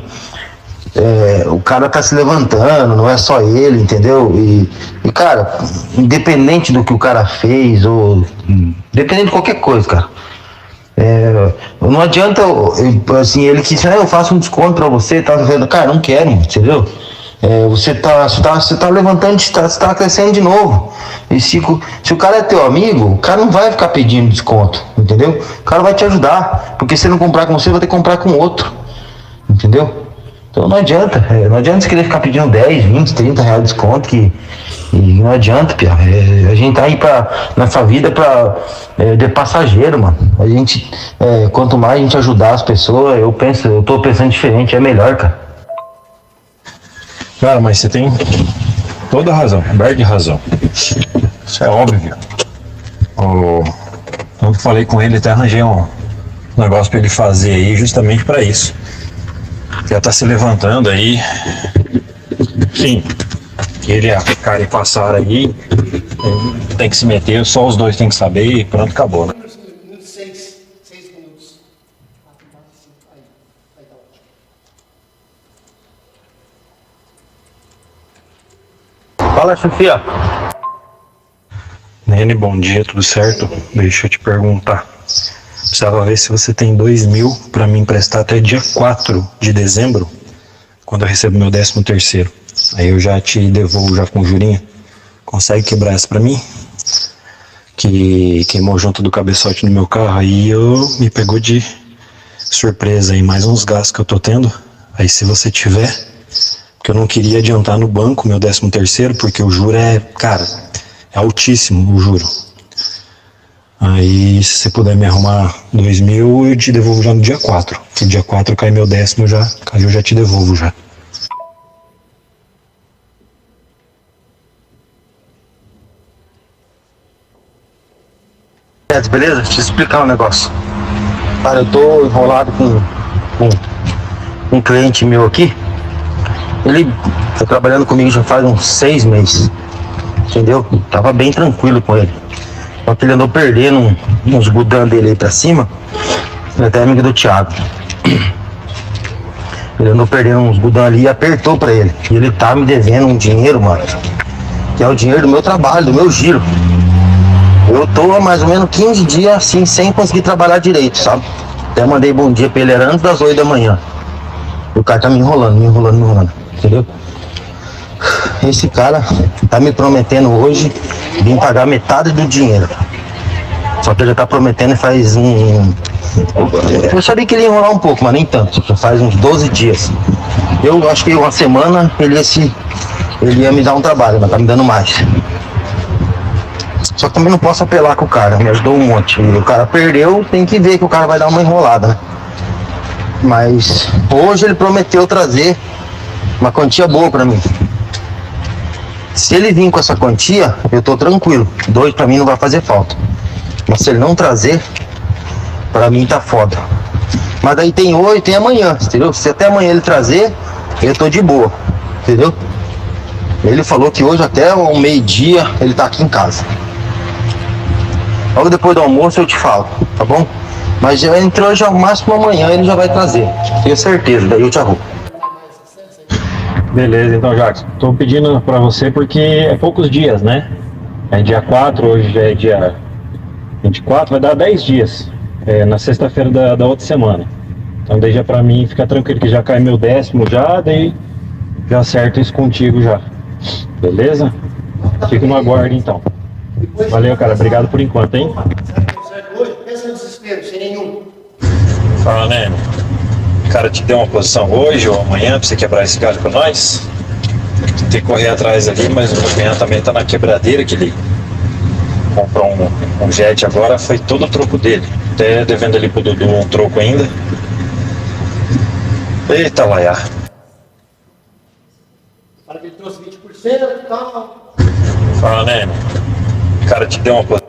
o cara tá se levantando, não é só ele, entendeu? E cara, independente do que o cara fez, ou independente de qualquer coisa, cara, não adianta, assim, ele que diz, eu faço um desconto pra você, tá vendo? Cara, não quero, entendeu? Você tá levantando, você tá crescendo de novo. E se o cara é teu amigo, o cara não vai ficar pedindo desconto, entendeu? O cara vai te ajudar, porque se ele não comprar com você, vai ter que comprar com outro, entendeu? Então não adianta, não adianta você querer ficar pedindo 10, 20, 30 reais de desconto, que e não adianta, Pia. A gente tá aí nessa vida de passageiro, mano. A gente, quanto mais a gente ajudar as pessoas, eu tô pensando diferente, é melhor, cara. Cara, mas você tem toda a razão, coberta de razão. Isso é óbvio. Eu falei com ele, até arranjei um negócio pra ele fazer aí, justamente pra isso. Já tá se levantando aí. Sim, ele e a Karen passaram aí, tem que se meter, só os dois tem que saber e pronto, acabou, né? Fala, Sofia. Nene, bom dia, tudo certo? Deixa eu te perguntar. Precisava ver se você tem 2.000 para me emprestar até dia 4 de dezembro, quando eu recebo meu 13º. Aí eu já te devolvo já com o jurinho. Consegue quebrar essa para mim? Que queimou junto do cabeçote no meu carro, aí me pegou de surpresa aí, mais uns gastos que eu tô tendo. Aí se você tiver, porque eu não queria adiantar no banco meu 13º, porque o juro cara, é altíssimo o juro. Aí se você puder me arrumar 2.000, eu te devolvo já no dia 4. Se dia 4 cai meu 10º, eu já te devolvo já. Beleza? Deixa eu explicar um negócio. Cara, eu tô enrolado com um cliente meu aqui. Ele tá trabalhando comigo já faz uns 6 meses. Entendeu? Tava bem tranquilo com ele. Só que ele andou perdendo uns gudã dele aí pra cima. Ele é até amigo do Thiago. Ele andou perdendo uns gudã ali e apertou pra ele. E ele tá me devendo um dinheiro, mano. Que é o dinheiro do meu trabalho, do meu giro. Eu tô há mais ou menos 15 dias assim, sem conseguir trabalhar direito, sabe? Até mandei bom dia pra ele, era antes das 8 da manhã. E o cara tá me enrolando, entendeu? Esse cara tá me prometendo hoje vir pagar metade do dinheiro. Só que ele já tá prometendo faz Eu sabia que ele ia enrolar um pouco, mas nem tanto. Já faz uns 12 dias. Eu acho que uma semana ele ia me dar um trabalho, mas tá me dando mais. Só que também não posso apelar com o cara, me ajudou um monte. E o cara perdeu, tem que ver que o cara vai dar uma enrolada, né? Mas hoje ele prometeu trazer uma quantia boa pra mim. Se ele vir com essa quantia, eu tô tranquilo. 2 pra mim não vai fazer falta. Mas se ele não trazer, pra mim tá foda. Mas daí tem hoje, tem amanhã, entendeu? Se até amanhã ele trazer, eu tô de boa, entendeu? Ele falou que hoje até ao meio-dia ele tá aqui em casa. Logo depois do almoço eu te falo, tá bom? Mas já entrou já ao máximo amanhã ele já vai trazer. Tenho certeza, daí eu te arrumo. Beleza, então, Jacques, tô pedindo pra você porque é poucos dias, né? É dia 4, hoje já é dia 24, vai dar 10 dias. Na sexta-feira da outra semana. Então daí já pra mim fica tranquilo que já cai meu 10º já, daí já acerto isso contigo já. Beleza? Fico no aguardo então. Valeu, cara. Obrigado por enquanto, hein? Hoje, pensa no desespero, sem nenhum. Fala, né? O cara te deu uma posição hoje ou amanhã pra você quebrar esse galho pra nós? Tem que correr atrás ali, mas o meu cunhado também tá na quebradeira, que ele comprou um jet agora, foi todo o troco dele. Até devendo ali pro Dudu um troco ainda. Eita, Laia. Fala que ele trouxe 20% e tal. Fala, né? O cara te deu uma posição.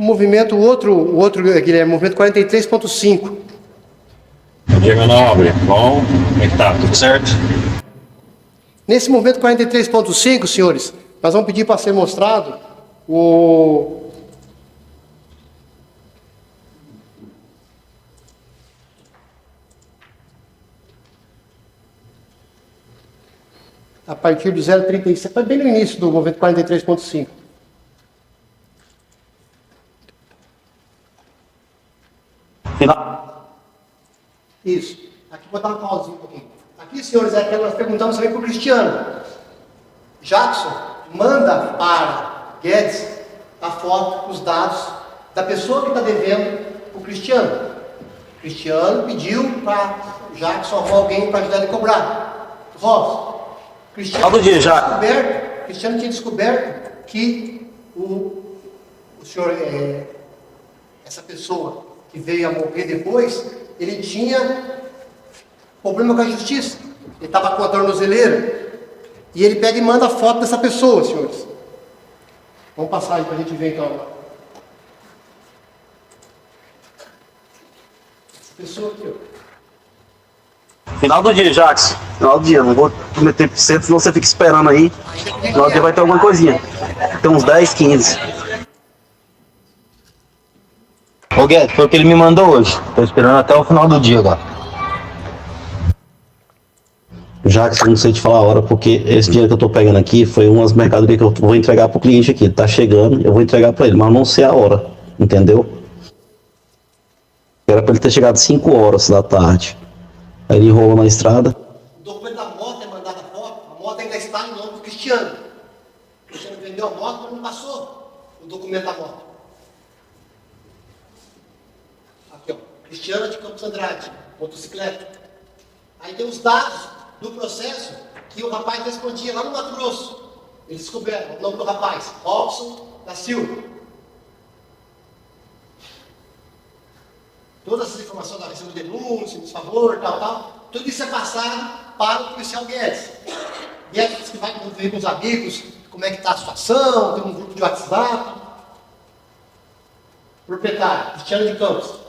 O outro, Guilherme, movimento 43,5. Bom dia, meu nobre. Bom, como é que tá? Tudo certo? Nesse movimento 43,5, senhores, nós vamos pedir para ser mostrado o a partir do 0,37, foi bem no início do movimento 43,5. Isso. Aqui vou botar um pauzinho um pouquinho. Aqui, senhores, é que nós perguntamos também para o Cristiano. Jackson, manda para Guedes a foto, os dados da pessoa que está devendo o Cristiano. O Cristiano pediu para o Jackson arrumar alguém para ajudar ele a cobrar. Robson, Cristiano tinha descoberto que o senhor, essa pessoa que veio a morrer depois, ele tinha problema com a justiça. Ele estava com a tornozeleira. E ele pega e manda a foto dessa pessoa, senhores. Vamos passar aí para a gente ver então. Essa pessoa aqui, ó. Final do dia, Jackson. Final do dia. Não vou prometer por cento, senão você fica esperando aí. Final do dia vai ter alguma coisinha. Tem uns 10, 15. Ô Guedes, foi o que ele me mandou hoje. Tô esperando até o final do dia agora. Jackson, não sei te falar a hora, porque esse dinheiro que eu tô pegando aqui foi umas mercadorias que eu vou entregar pro cliente aqui. Ele tá chegando, eu vou entregar pra ele, mas não sei a hora, entendeu? Era pra ele ter chegado 5 horas da tarde. Aí ele enrolou na estrada. O documento da moto é mandado a foto, a moto ainda está em nome do Cristiano. O Cristiano vendeu a moto, mas não passou o documento da moto. Aqui, ó. Cristiano de Campos Andrade, motocicleta. Aí tem os dados do processo que o rapaz respondia lá no Mato Grosso. Eles descobriram o nome do rapaz, Robson da Silva. Todas essas informações da recebeu denúncia, desfavor, tal. Tudo isso é passado para o policial Guedes. Guedes que vai ver com os amigos como é que está a situação, tem um grupo de WhatsApp. Proprietário, Cristiano de Campos.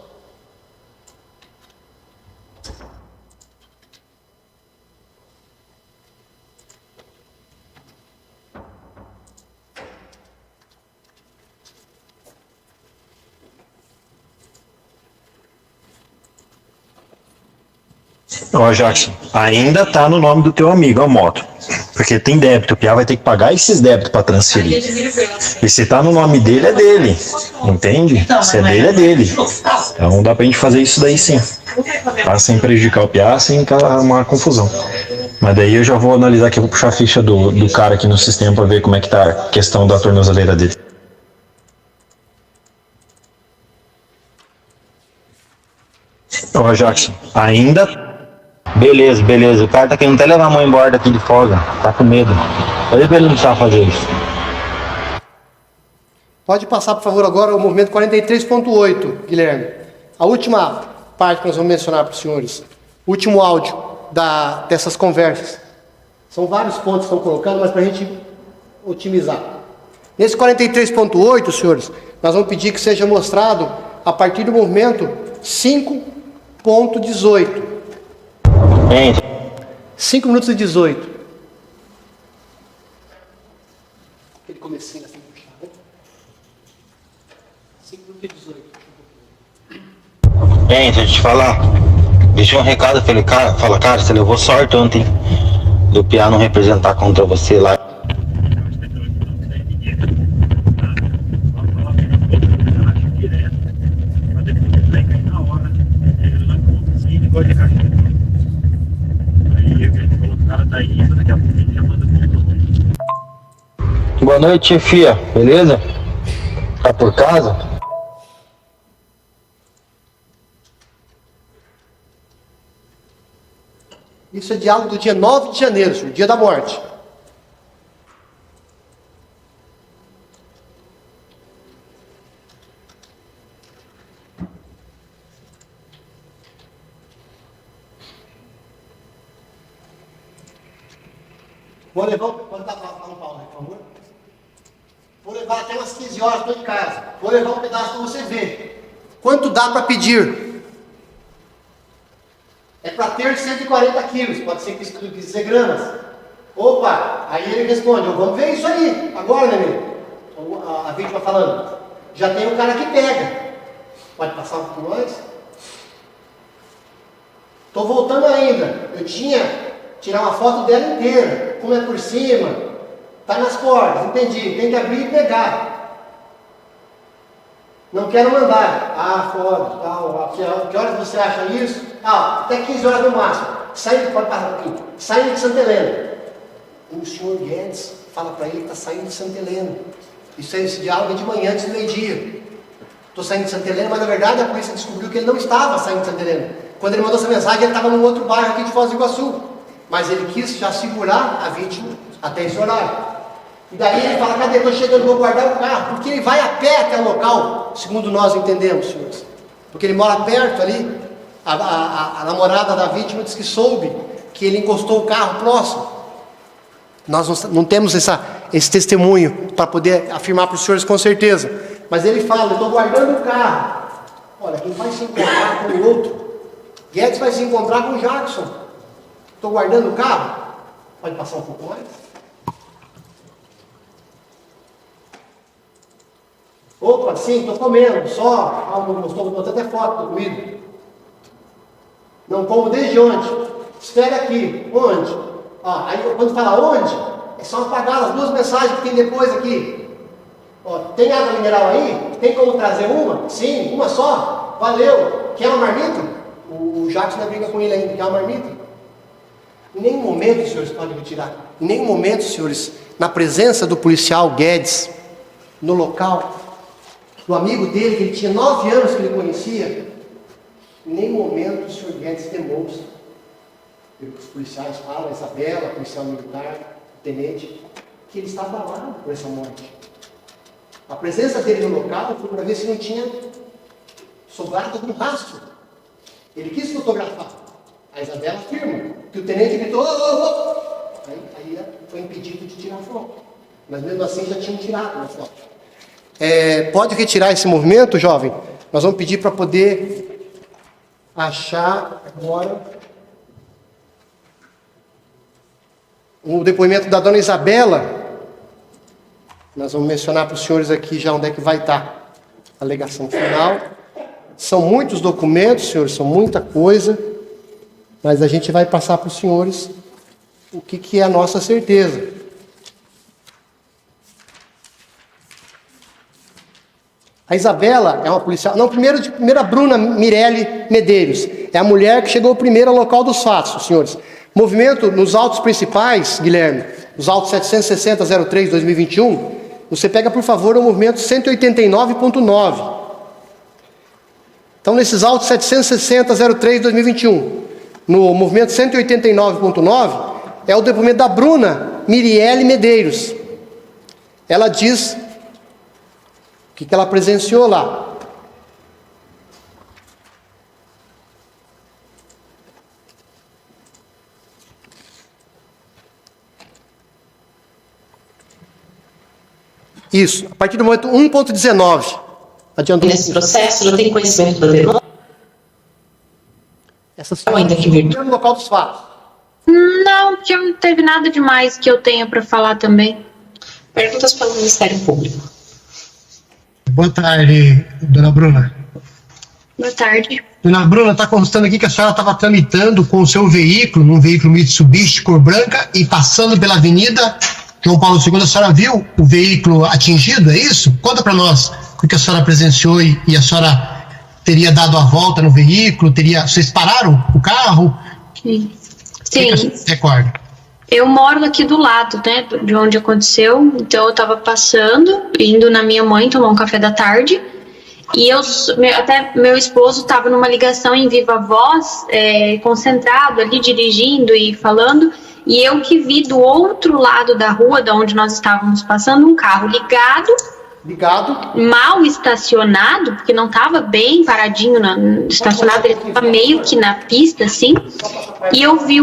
Ó, Jackson, ainda tá no nome do teu amigo a moto. Porque tem débito, o Piá vai ter que pagar esses débitos para transferir. E se tá no nome dele, é dele. Entende? Se é dele, é dele. Então dá pra gente fazer isso daí sim. Tá? Sem prejudicar o Piá, sem uma confusão. Mas daí eu já vou analisar aqui, eu vou puxar a ficha do cara aqui no sistema pra ver como é que tá a questão da tornozeleira dele. Ó, Jackson, ainda. Beleza. O cara tá querendo até levar a mãe embora daqui de folga. Tá com medo. Falei pra ele não precisar fazer isso. Pode passar, por favor, agora o movimento 43.8, Guilherme. A última parte que nós vamos mencionar para os senhores. O último áudio dessas conversas. São vários pontos que estão colocando, mas para a gente otimizar. Nesse 43.8, senhores, nós vamos pedir que seja mostrado a partir do movimento 5.18. 5 minutos e 18. Aquele comecinho assim, puxar, né? 5 minutos e 18. Deixa eu te falar. Deixei um recado, falei, cara, você levou sorte ontem do Piá não representar contra você lá. Boa noite, chefia, beleza? Tá por casa? Isso é diálogo do dia 9 de janeiro, senhor, dia da morte. Vou levar, pode dar um pau aí, por favor. Vou levar até umas 15 horas, estou em casa. Vou levar um pedaço para você ver. Quanto dá para pedir? É para ter 140 quilos, pode ser que 15 gramas. Opa, aí ele responde, vamos ver isso aí, agora, neném. A vítima falando, já tem um cara que pega. Pode passar um pouco mais? Estou voltando ainda. Eu tinha Tirar uma foto dela inteira, como é por cima, tá nas cordas, entendi, tem que abrir e pegar. Não quero mandar. Ah, foto, tal, que horas você acha isso? Ah, até 15 horas no máximo. Pode passar um pouquinho. Saindo de Santa Helena. O senhor Guedes fala para ele que está saindo de Santa Helena. Esse diálogo é de manhã, antes do meio-dia. Estou saindo de Santa Helena, mas na verdade a polícia descobriu que ele não estava saindo de Santa Helena. Quando ele mandou essa mensagem, ele estava num outro bairro aqui de Foz do Iguaçu. Mas ele quis já segurar a vítima até esse horário. E daí ele fala, cadê? Estou chegando, vou guardar o carro. Porque ele vai a pé até o local, segundo nós entendemos, senhores. Porque ele mora perto ali. A namorada da vítima disse que soube que ele encostou o carro próximo. Nós não temos esse testemunho para poder afirmar para os senhores com certeza. Mas ele fala, eu estou guardando o carro. Olha, quem vai se encontrar com o outro? Guedes vai se encontrar com o Jackson. Estou guardando o carro. Pode passar um pouco mais? Opa, sim, estou comendo, só. Estou até foto da comida. Não como desde ontem. Espera aqui. Onde? Aí quando fala onde, é só apagar as duas mensagens que tem depois aqui. Tem água mineral aí? Tem como trazer uma? Sim, uma só. Valeu. Quer uma marmita? O Jackson não briga com ele ainda. Quer uma marmita? Em nenhum momento, senhores, podem retirar. Em nenhum momento, senhores, na presença do policial Guedes, no local, do amigo dele, que ele tinha 9 anos que ele conhecia, em nenhum momento o senhor Guedes demonstra, pelo que os policiais falam, a Isabela, policial militar, o tenente, que ele estava abalado por essa morte. A presença dele no local foi para ver se não tinha sobrado algum rastro. Ele quis fotografar. A Isabela afirma que o tenente gritou, Aí foi impedido de tirar a foto. Mas mesmo assim já tinham tirado a foto. Pode retirar esse movimento, jovem? Nós vamos pedir para poder achar agora o depoimento da dona Isabela. Nós vamos mencionar para os senhores aqui já onde é que vai estar a alegação final. São muitos documentos, senhores, são muita coisa, mas a gente vai passar para os senhores o que é a nossa certeza. A Isabela é uma policial... Não, primeiro a Bruna Mirelli Medeiros. É a mulher que chegou primeiro ao local dos fatos, senhores. Movimento nos autos principais, Guilherme, os autos 760-03-2021, você pega, por favor, o movimento 189.9. Então, nesses autos 760-03-2021, no movimento 189.9, é o depoimento da Bruna Mirelli Medeiros. Ela diz o que ela presenciou lá. Isso, a partir do momento 1.19. Adiantou. Nesse processo, já tem conhecimento da demanda? Essa ainda que no local dos fatos. Não, porque não teve nada demais que eu tenha para falar também. Perguntas pelo Ministério Público. Boa tarde, dona Bruna. Boa tarde. Dona Bruna, está constando aqui que a senhora estava tramitando com o seu veículo, num veículo Mitsubishi cor branca, e passando pela Avenida João Paulo II, a senhora viu o veículo atingido, é isso? Conta para nós o que a senhora presenciou e a senhora teria dado a volta no veículo, vocês pararam o carro? Sim. Recordo. Eu moro aqui do lado, né, de onde aconteceu, então eu estava passando, indo na minha mãe tomar um café da tarde, e até meu esposo estava numa ligação em viva voz, concentrado ali, dirigindo e falando, e eu que vi do outro lado da rua, da onde nós estávamos passando, um carro ligado, mal estacionado, porque não estava bem paradinho, estacionado, ele estava meio que na pista, assim, e eu vi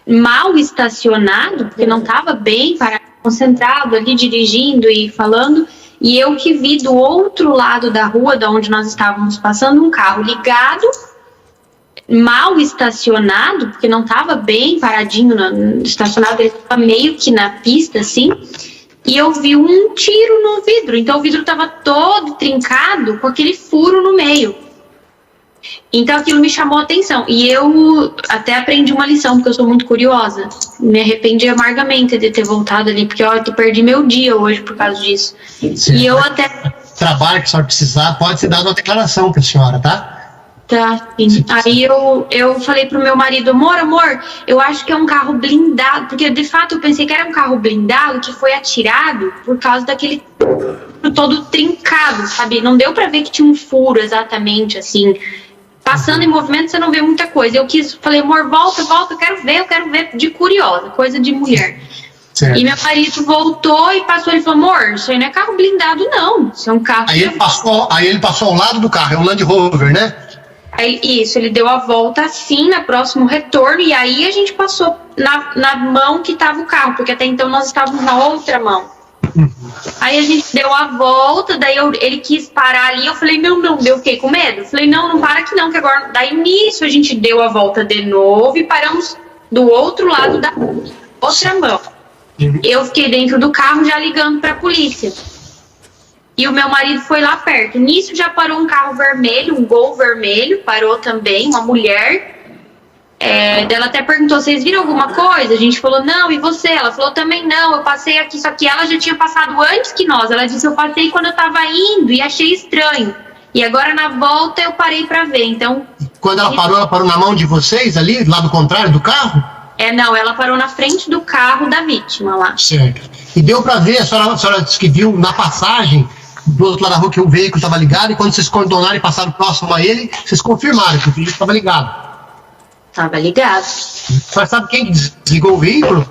mal estacionado, porque não estava bem paradinho, concentrado ali, dirigindo e falando, e eu que vi do outro lado da rua, da onde nós estávamos passando, um carro ligado, mal estacionado, porque não estava bem paradinho, estacionado, ele estava meio que na pista, assim, e eu vi um tiro no vidro. Então o vidro estava todo trincado com aquele furo no meio. Então aquilo me chamou a atenção. E eu até aprendi uma lição, porque eu sou muito curiosa. Me arrependi amargamente de ter voltado ali, porque eu perdi meu dia hoje por causa disso. Sim. E eu até... Trabalho que a senhora precisar, pode ser dado uma declaração para a senhora, tá? Tá, sim. Aí eu falei pro meu marido, amor, eu acho que é um carro blindado, porque de fato eu pensei que era um carro blindado que foi atirado por causa daquele todo trincado, sabe? Não deu pra ver que tinha um furo exatamente, assim. Passando em movimento você não vê muita coisa. Falei, amor, volta, eu quero ver, de curiosa, coisa de mulher. Certo. E meu marido voltou e passou, ele falou, amor, isso aí não é carro blindado não, isso é um carro... Aí ele passou ao lado do carro, é um Land Rover, né? Ele deu a volta assim, no próximo retorno, e aí a gente passou na mão que tava o carro, porque até então nós estávamos na outra mão. Aí a gente deu a volta, daí ele quis parar ali, eu falei, não, eu fiquei com medo. Eu falei, não para aqui não, que agora... Daí nisso a gente deu a volta de novo e paramos do outro lado da outra mão. Eu fiquei dentro do carro já ligando pra polícia. E o meu marido foi lá perto. Nisso já parou um carro vermelho, um Gol vermelho, parou também, uma mulher. Ela até perguntou, vocês viram alguma coisa? A gente falou, não, e você? Ela falou, também não, eu passei aqui, só que ela já tinha passado antes que nós. Ela disse, eu passei quando eu tava indo e achei estranho. E agora na volta eu parei pra ver, então... Quando ela parou na mão de vocês ali, lado contrário do carro? Não, ela parou na frente do carro da vítima lá. Certo. E deu pra ver, a senhora disse que viu na passagem do outro lado da rua que o veículo estava ligado, e quando vocês contornaram e passaram próximo a ele, vocês confirmaram que o veículo estava ligado. Tava ligado. A senhora sabe quem desligou o veículo?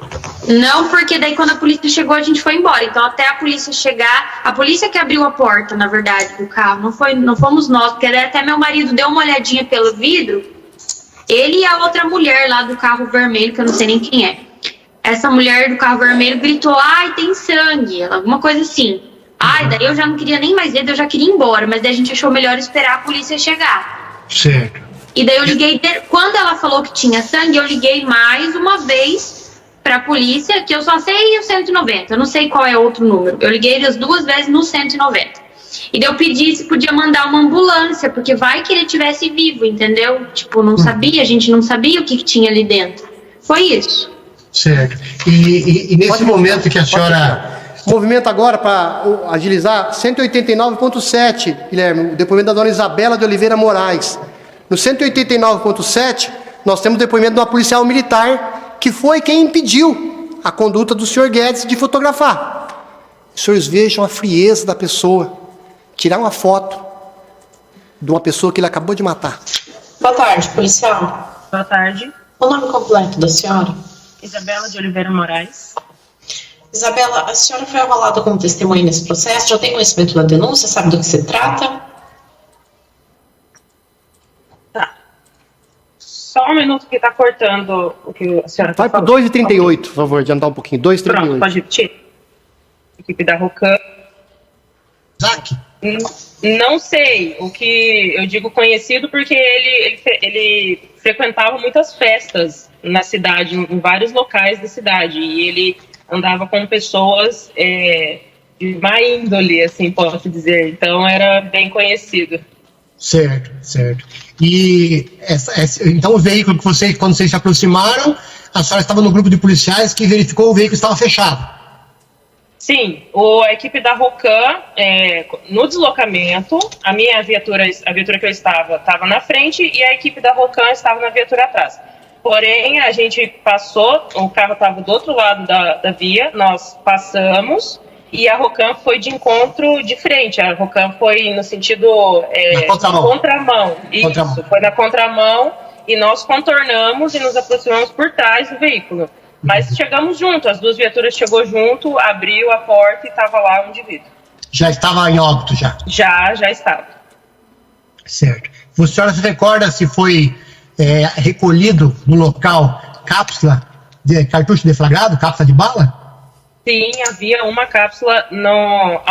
Não, porque daí quando a polícia chegou a gente foi embora. Então até a polícia chegar, a polícia que abriu a porta, na verdade, do carro, não fomos nós, porque até meu marido deu uma olhadinha pelo vidro, ele e a outra mulher lá do carro vermelho, que eu não sei nem quem é. Essa mulher do carro vermelho gritou, ai, tem sangue, alguma coisa assim. Ai, daí eu já não queria nem mais ver, eu já queria ir embora, mas daí a gente achou melhor esperar a polícia chegar. Certo. E daí eu liguei, quando ela falou que tinha sangue, eu liguei mais uma vez pra polícia, que eu só sei o 190, eu não sei qual é outro número. Eu liguei as 2 vezes no 190. E daí eu pedi se podia mandar uma ambulância, porque vai que ele tivesse vivo, entendeu? Tipo, não sabia, a gente não sabia o que tinha ali dentro. Foi isso. Certo. E nesse momento que a senhora... Movimento agora para agilizar, 189.7, Guilherme, o depoimento da dona Isabela de Oliveira Moraes. No 189.7, nós temos o depoimento de uma policial militar, que foi quem impediu a conduta do senhor Guedes de fotografar. Os senhores vejam a frieza da pessoa, tirar uma foto de uma pessoa que ele acabou de matar. Boa tarde, policial. Boa tarde. O nome completo da senhora? Isabela de Oliveira Moraes. Isabela, a senhora foi avalada como testemunha nesse processo? Já tem conhecimento da denúncia? Sabe do que se trata? Tá. Só um minuto que tá cortando o que a senhora Vai tá para falando. 2h38, por favor, adiantar um pouquinho. 2h38. Pronto, pode repetir. Equipe da Rocan. Zac? Não sei o que eu digo conhecido, porque ele frequentava muitas festas na cidade, em vários locais da cidade, e ele andava com pessoas de má índole, assim, posso dizer, então era bem conhecido. Certo, certo. E então o veículo que vocês, quando vocês se aproximaram, a senhora estava no grupo de policiais que verificou o veículo estava fechado. Sim, a equipe da Rocan, no deslocamento, a viatura que eu estava na frente e a equipe da Rocan estava na viatura atrás. Porém, a gente passou, o carro estava do outro lado da via, nós passamos e a Rocan foi de encontro de frente. A Rocan foi no sentido contramão. Isso, foi na contramão e nós contornamos e nos aproximamos por trás do veículo. Mas chegamos junto, as 2 viaturas chegou junto, abriu a porta e estava lá um indivíduo. Já estava em óbito, já? Já estava. Certo. A senhora se recorda se foi recolhido no local cápsula de cartucho deflagrado, cápsula de bala? Sim, havia uma cápsula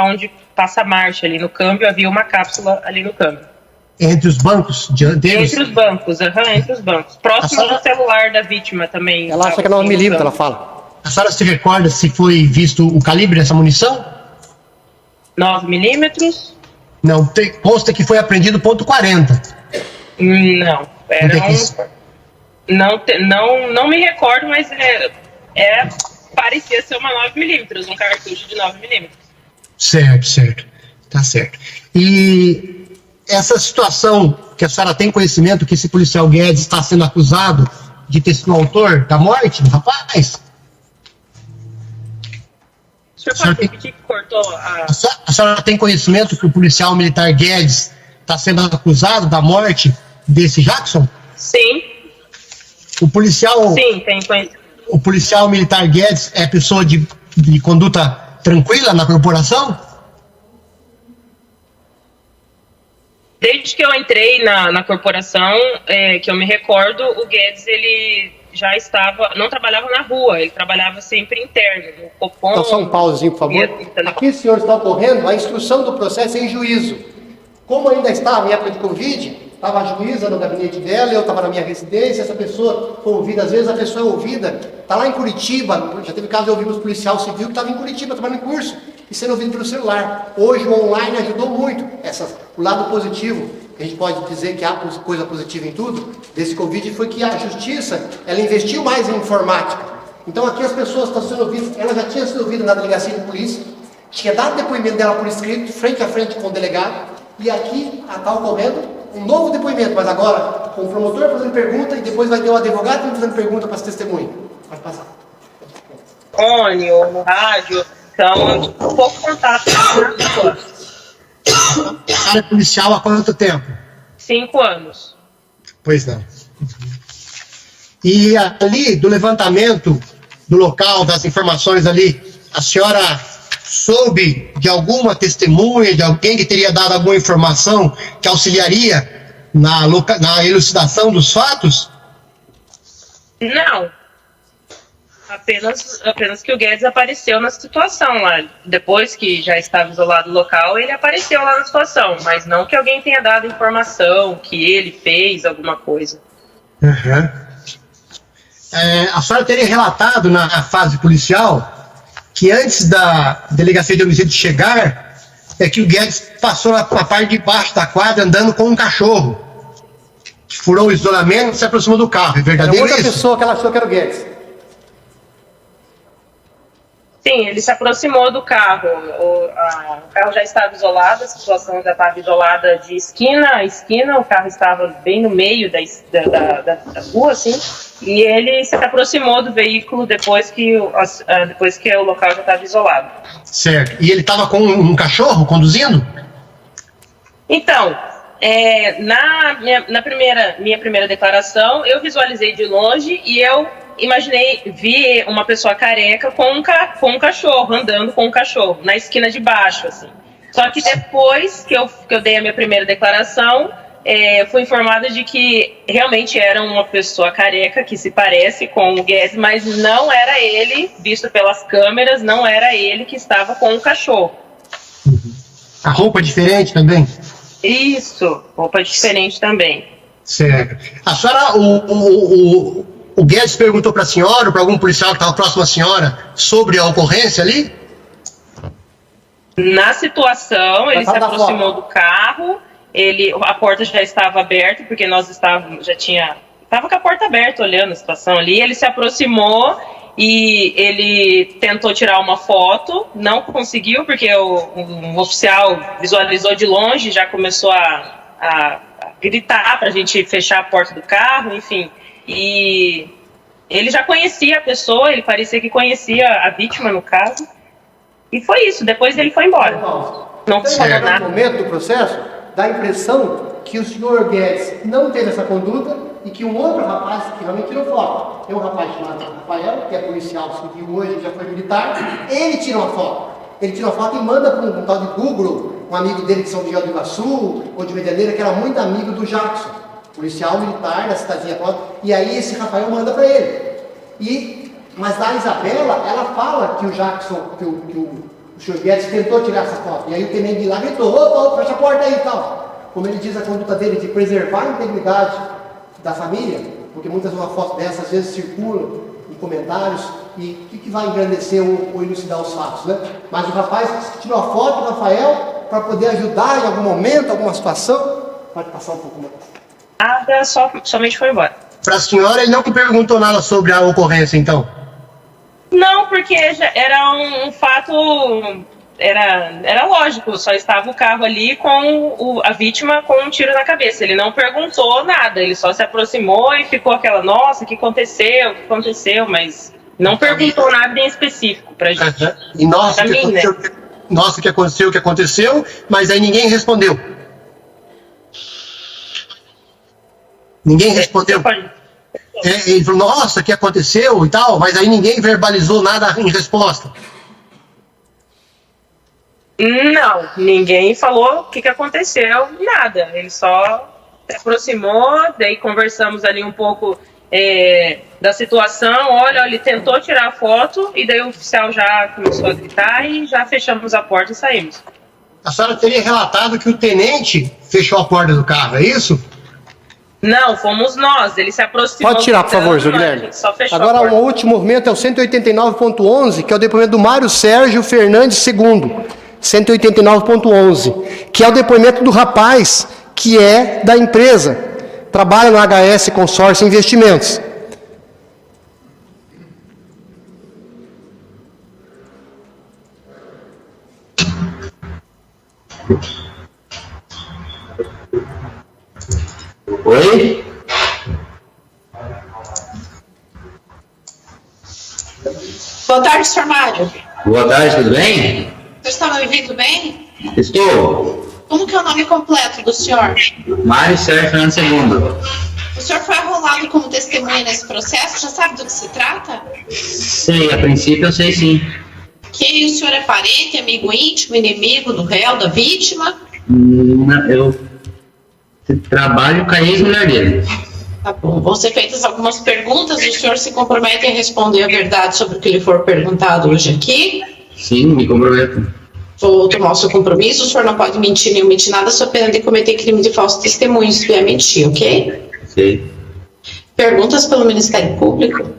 onde passa a marcha ali no câmbio, havia uma cápsula ali no câmbio. Entre os bancos deles? Entre os bancos, entre os bancos. Próximo do celular da vítima também. Ela acha que é 9mm, ela fala. A senhora se recorda se foi visto o calibre dessa munição? 9mm? Não, consta que foi apreendido .40. Não, não me recordo, mas parecia ser uma 9mm, um cartucho de 9mm. Certo. Tá certo. E essa situação que a senhora tem conhecimento que esse policial Guedes está sendo acusado de ter sido o autor da morte do rapaz? O senhor pode repetir que cortou a... A senhora tem conhecimento que o policial militar Guedes está sendo acusado da morte desse Jackson? Sim. Sim, tem conhecimento. O policial militar Guedes é pessoa de conduta tranquila na corporação? Desde que eu entrei na corporação, que eu me recordo, o Guedes, ele já não trabalhava na rua, ele trabalhava sempre interno, no Copom. Então, só um pauzinho, por favor. Aqui, senhor, está ocorrendo a instrução do processo em juízo. Como ainda estava em época de Covid, estava a juíza no gabinete dela, eu estava na minha residência, essa pessoa foi ouvida, às vezes a pessoa é ouvida, está lá em Curitiba, já teve caso de ouvir os policial civil que estava em Curitiba, trabalhando em curso, e sendo ouvido pelo celular. Hoje o online ajudou muito, o lado positivo, que a gente pode dizer que há coisa positiva em tudo, desse Covid foi que a justiça, ela investiu mais em informática. Então aqui as pessoas estão sendo ouvidas, ela já tinha sido ouvida na delegacia de polícia, tinha dado depoimento dela por escrito, frente a frente com o delegado, e aqui está ocorrendo um novo depoimento, mas agora com o promotor fazendo pergunta e depois vai ter o advogado fazendo pergunta para as testemunhas. Pode passar. No rádio, então, pouco contato com as pessoas. A área policial há quanto tempo? 5 anos. Pois não. E ali, do levantamento do local, das informações ali, a senhora soube de alguma testemunha, de alguém que teria dado alguma informação que auxiliaria na elucidação dos fatos? Não. Apenas que o Guedes apareceu na situação lá. Depois que já estava isolado o local, ele apareceu lá na situação. Mas não que alguém tenha dado informação, que ele fez alguma coisa. Uhum. A senhora teria relatado na fase policial que antes da delegacia de homicídio chegar, que o Guedes passou na parte de baixo da quadra andando com um cachorro. Que furou o isolamento e se aproximou do carro. É verdadeiro isso? Era outra pessoa que ela achou que era o Guedes. Sim, ele se aproximou do carro. O carro já estava isolado, a situação já estava isolada de esquina a esquina, o carro estava bem no meio da rua, assim, e ele se aproximou do veículo depois que o local já estava isolado. Certo. E ele estava com um cachorro conduzindo? Então, na minha primeira declaração, eu visualizei de longe e eu vi uma pessoa careca com um cachorro, andando com um cachorro, na esquina de baixo, assim. Só que depois que eu dei a minha primeira declaração, fui informada de que realmente era uma pessoa careca, que se parece com o Guedes, mas não era ele, visto pelas câmeras, não era ele que estava com o cachorro. A roupa é diferente também? Isso, roupa diferente também. Certo. A senhora, o Guedes perguntou para a senhora, ou para algum policial que estava próximo à senhora, sobre a ocorrência ali? Na situação, ele se aproximou do carro, a porta já estava aberta, porque estava com a porta aberta olhando a situação ali, ele se aproximou e ele tentou tirar uma foto, não conseguiu, porque um oficial visualizou de longe, já começou a gritar para a gente fechar a porta do carro, enfim. E ele já conhecia a pessoa, ele parecia que conhecia a vítima, no caso. E foi isso, depois ele foi embora. Não falou nada. No momento do processo, dá a impressão que o senhor Guedes não teve essa conduta e que um outro rapaz que realmente tirou foto. Tem um rapaz chamado Rafael, que é policial civil hoje, que já foi militar, ele tirou uma foto. Ele tirou uma foto e manda para um tal de Google, um amigo dele de São Miguel do Iguaçu, ou de Medianeira, que era muito amigo do Jackson, policial militar da cidadezinha próxima, e aí esse Rafael manda para ele. Mas a Isabela, ela fala que o Jackson, que o senhor Guedes tentou tirar essa foto, e aí o tenente lá gritou, opa, fecha a porta aí e tal. Como ele diz, a conduta dele de preservar a integridade da família, porque muitas uma foto dessa às vezes circula, e comentários, e o que vai engrandecer ou elucidar os fatos, né? Mas o rapaz tirou a foto do Rafael para poder ajudar em algum momento, alguma situação. Pode passar um pouco mais. Nada, somente foi embora. Para a senhora, ele não que perguntou nada sobre a ocorrência, então? Não, porque já era um fato, era lógico, só estava o carro ali com a vítima com um tiro na cabeça. Ele não perguntou nada, ele só se aproximou e ficou aquela, nossa, o que aconteceu, mas não perguntou nada em específico pra gente. E nossa, o que aconteceu, mas aí ninguém respondeu. Ninguém respondeu. Ele falou, nossa, o que aconteceu e tal, mas aí ninguém verbalizou nada em resposta. Não, ninguém falou o que aconteceu, nada. Ele só se aproximou, daí conversamos ali um pouco da situação. Olha, ele tentou tirar a foto e daí o oficial já começou a gritar e já fechamos a porta e saímos. A senhora teria relatado que o tenente fechou a porta do carro, é isso? Não, fomos nós, ele se aproximou. Pode tirar, por favor, Zé Guilherme. Agora, o último movimento é o 189.11, que é o depoimento do Mário Sérgio Fernandes II. 189.11, que é o depoimento do rapaz que é da empresa, trabalha no HS Consórcio Investimentos. Oi? Boa tarde, Sr. Mário. Boa tarde, tudo bem? Você está me ouvindo bem? Estou. Como que é o nome completo do senhor? Mário Sérgio Fernandes II. O senhor foi arrolado como testemunha nesse processo? Já sabe do que se trata? Sei, a princípio eu sei sim. Que o senhor é parente, amigo íntimo, inimigo do réu, da vítima? Eu trabalho com a ex-mulher dele. Tá bom. Vão ser feitas algumas perguntas e o senhor se compromete a responder a verdade sobre o que lhe for perguntado hoje aqui? Sim, me comprometo. Vou tomar o seu compromisso. O senhor não pode mentir nem omitir nada, sob pena de cometer crime de falso testemunho se vier mentir, ok? Sei. Perguntas pelo Ministério Público?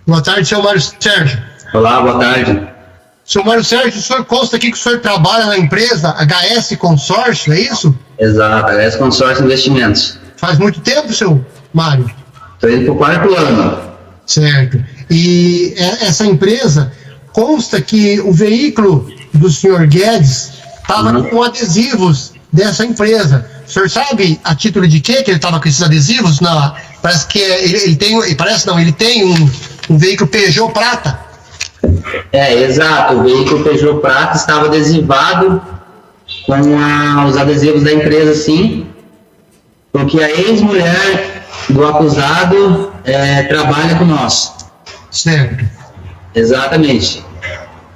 Boa tarde, senhor Mário Sérgio. Olá, boa tarde. Senhor Mário Sérgio, o senhor consta aqui que o senhor trabalha na empresa HS Consórcio, é isso? Exato, HS Consórcio Investimentos. Faz muito tempo, seu Mário? Estou indo para o 4º ano. Certo. E essa empresa, consta que o veículo do senhor Guedes estava com adesivos dessa empresa. O senhor sabe a título de quê que ele estava com esses adesivos? Não, parece que ele tem um veículo Peugeot Prata. Exato, o veículo Peugeot Prata estava adesivado com os adesivos da empresa, sim, porque a ex-mulher do acusado trabalha com nós. Certo. Exatamente.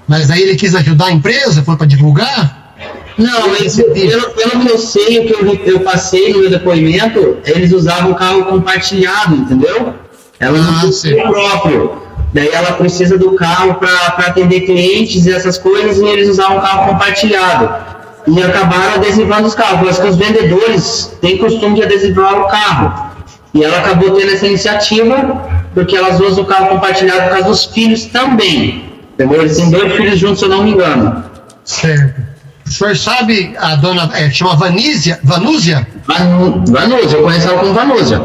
Mas aí ele quis ajudar a empresa? Foi para divulgar? Não, mas pelo que eu sei, o que eu passei no meu depoimento, eles usavam o carro compartilhado, entendeu? Ela não tem o próprio. Daí ela precisa do carro para atender clientes e essas coisas, e eles usavam o carro compartilhado. E acabaram adesivando os carros. Mas que os vendedores têm costume de adesivar o carro. E ela acabou tendo essa iniciativa, porque elas usam o carro compartilhado por causa dos filhos também. Entendeu? Eles têm 2 filhos juntos, se eu não me engano. Certo. O senhor sabe a dona, chama Vanúzia? Vanúzia, eu conheço ela como Vanúzia.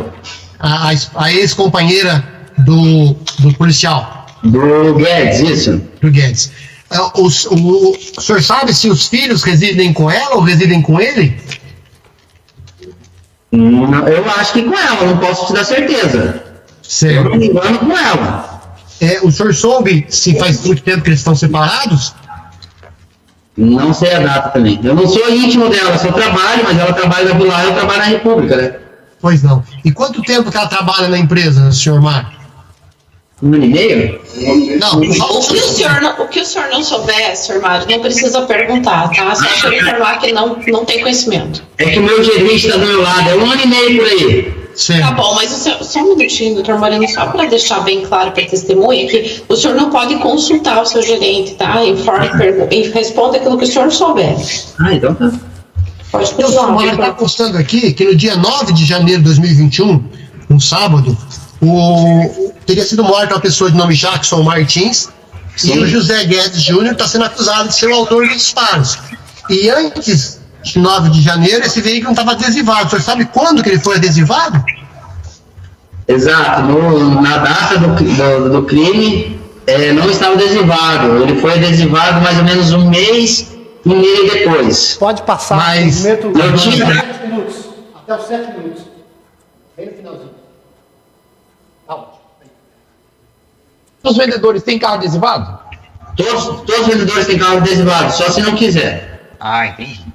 A ex-companheira do policial. Do Guedes, isso. Do Guedes. O senhor sabe se os filhos residem com ela ou residem com ele? Não, eu acho que com ela, não posso te dar certeza. Certo. Eu não me engano com ela. O senhor soube se faz muito tempo que eles estão separados? Não sei a data também. Eu não sou íntimo dela, só trabalho, mas ela trabalha na Vilar e eu trabalho na República, né? Pois não. E quanto tempo que ela trabalha na empresa, senhor Mário? 1 ano e meio? Não. O que o senhor não souber, senhor Mário, não precisa perguntar, tá? Só o senhor informar que não tem conhecimento. É que o meu gerente está do meu lado, é 1 ano e meio por aí. Certo. Tá bom, mas só um minutinho, doutor Moreno, só para deixar bem claro para a testemunha que o senhor não pode consultar o seu gerente, tá? Informe e responda aquilo que o senhor souber. Então tá. Pode O senhor Mário está postando aqui que no dia 9 de janeiro de 2021, um sábado, teria sido morta uma pessoa de nome Jackson Martins, e o José Guedes Júnior está sendo acusado de ser o autor dos disparos. E antes de 9 de janeiro, esse veículo não estava adesivado. O senhor sabe quando que ele foi adesivado? Exato, na data do crime, não estava adesivado. Ele foi adesivado mais ou menos um mês e meio depois. Pode passar. Mas eu tinha... Até os 7 minutos. Bem no finalzinho. Os vendedores têm carro adesivado? Todos os vendedores têm carro adesivado, só se não quiser. Ah, entendi.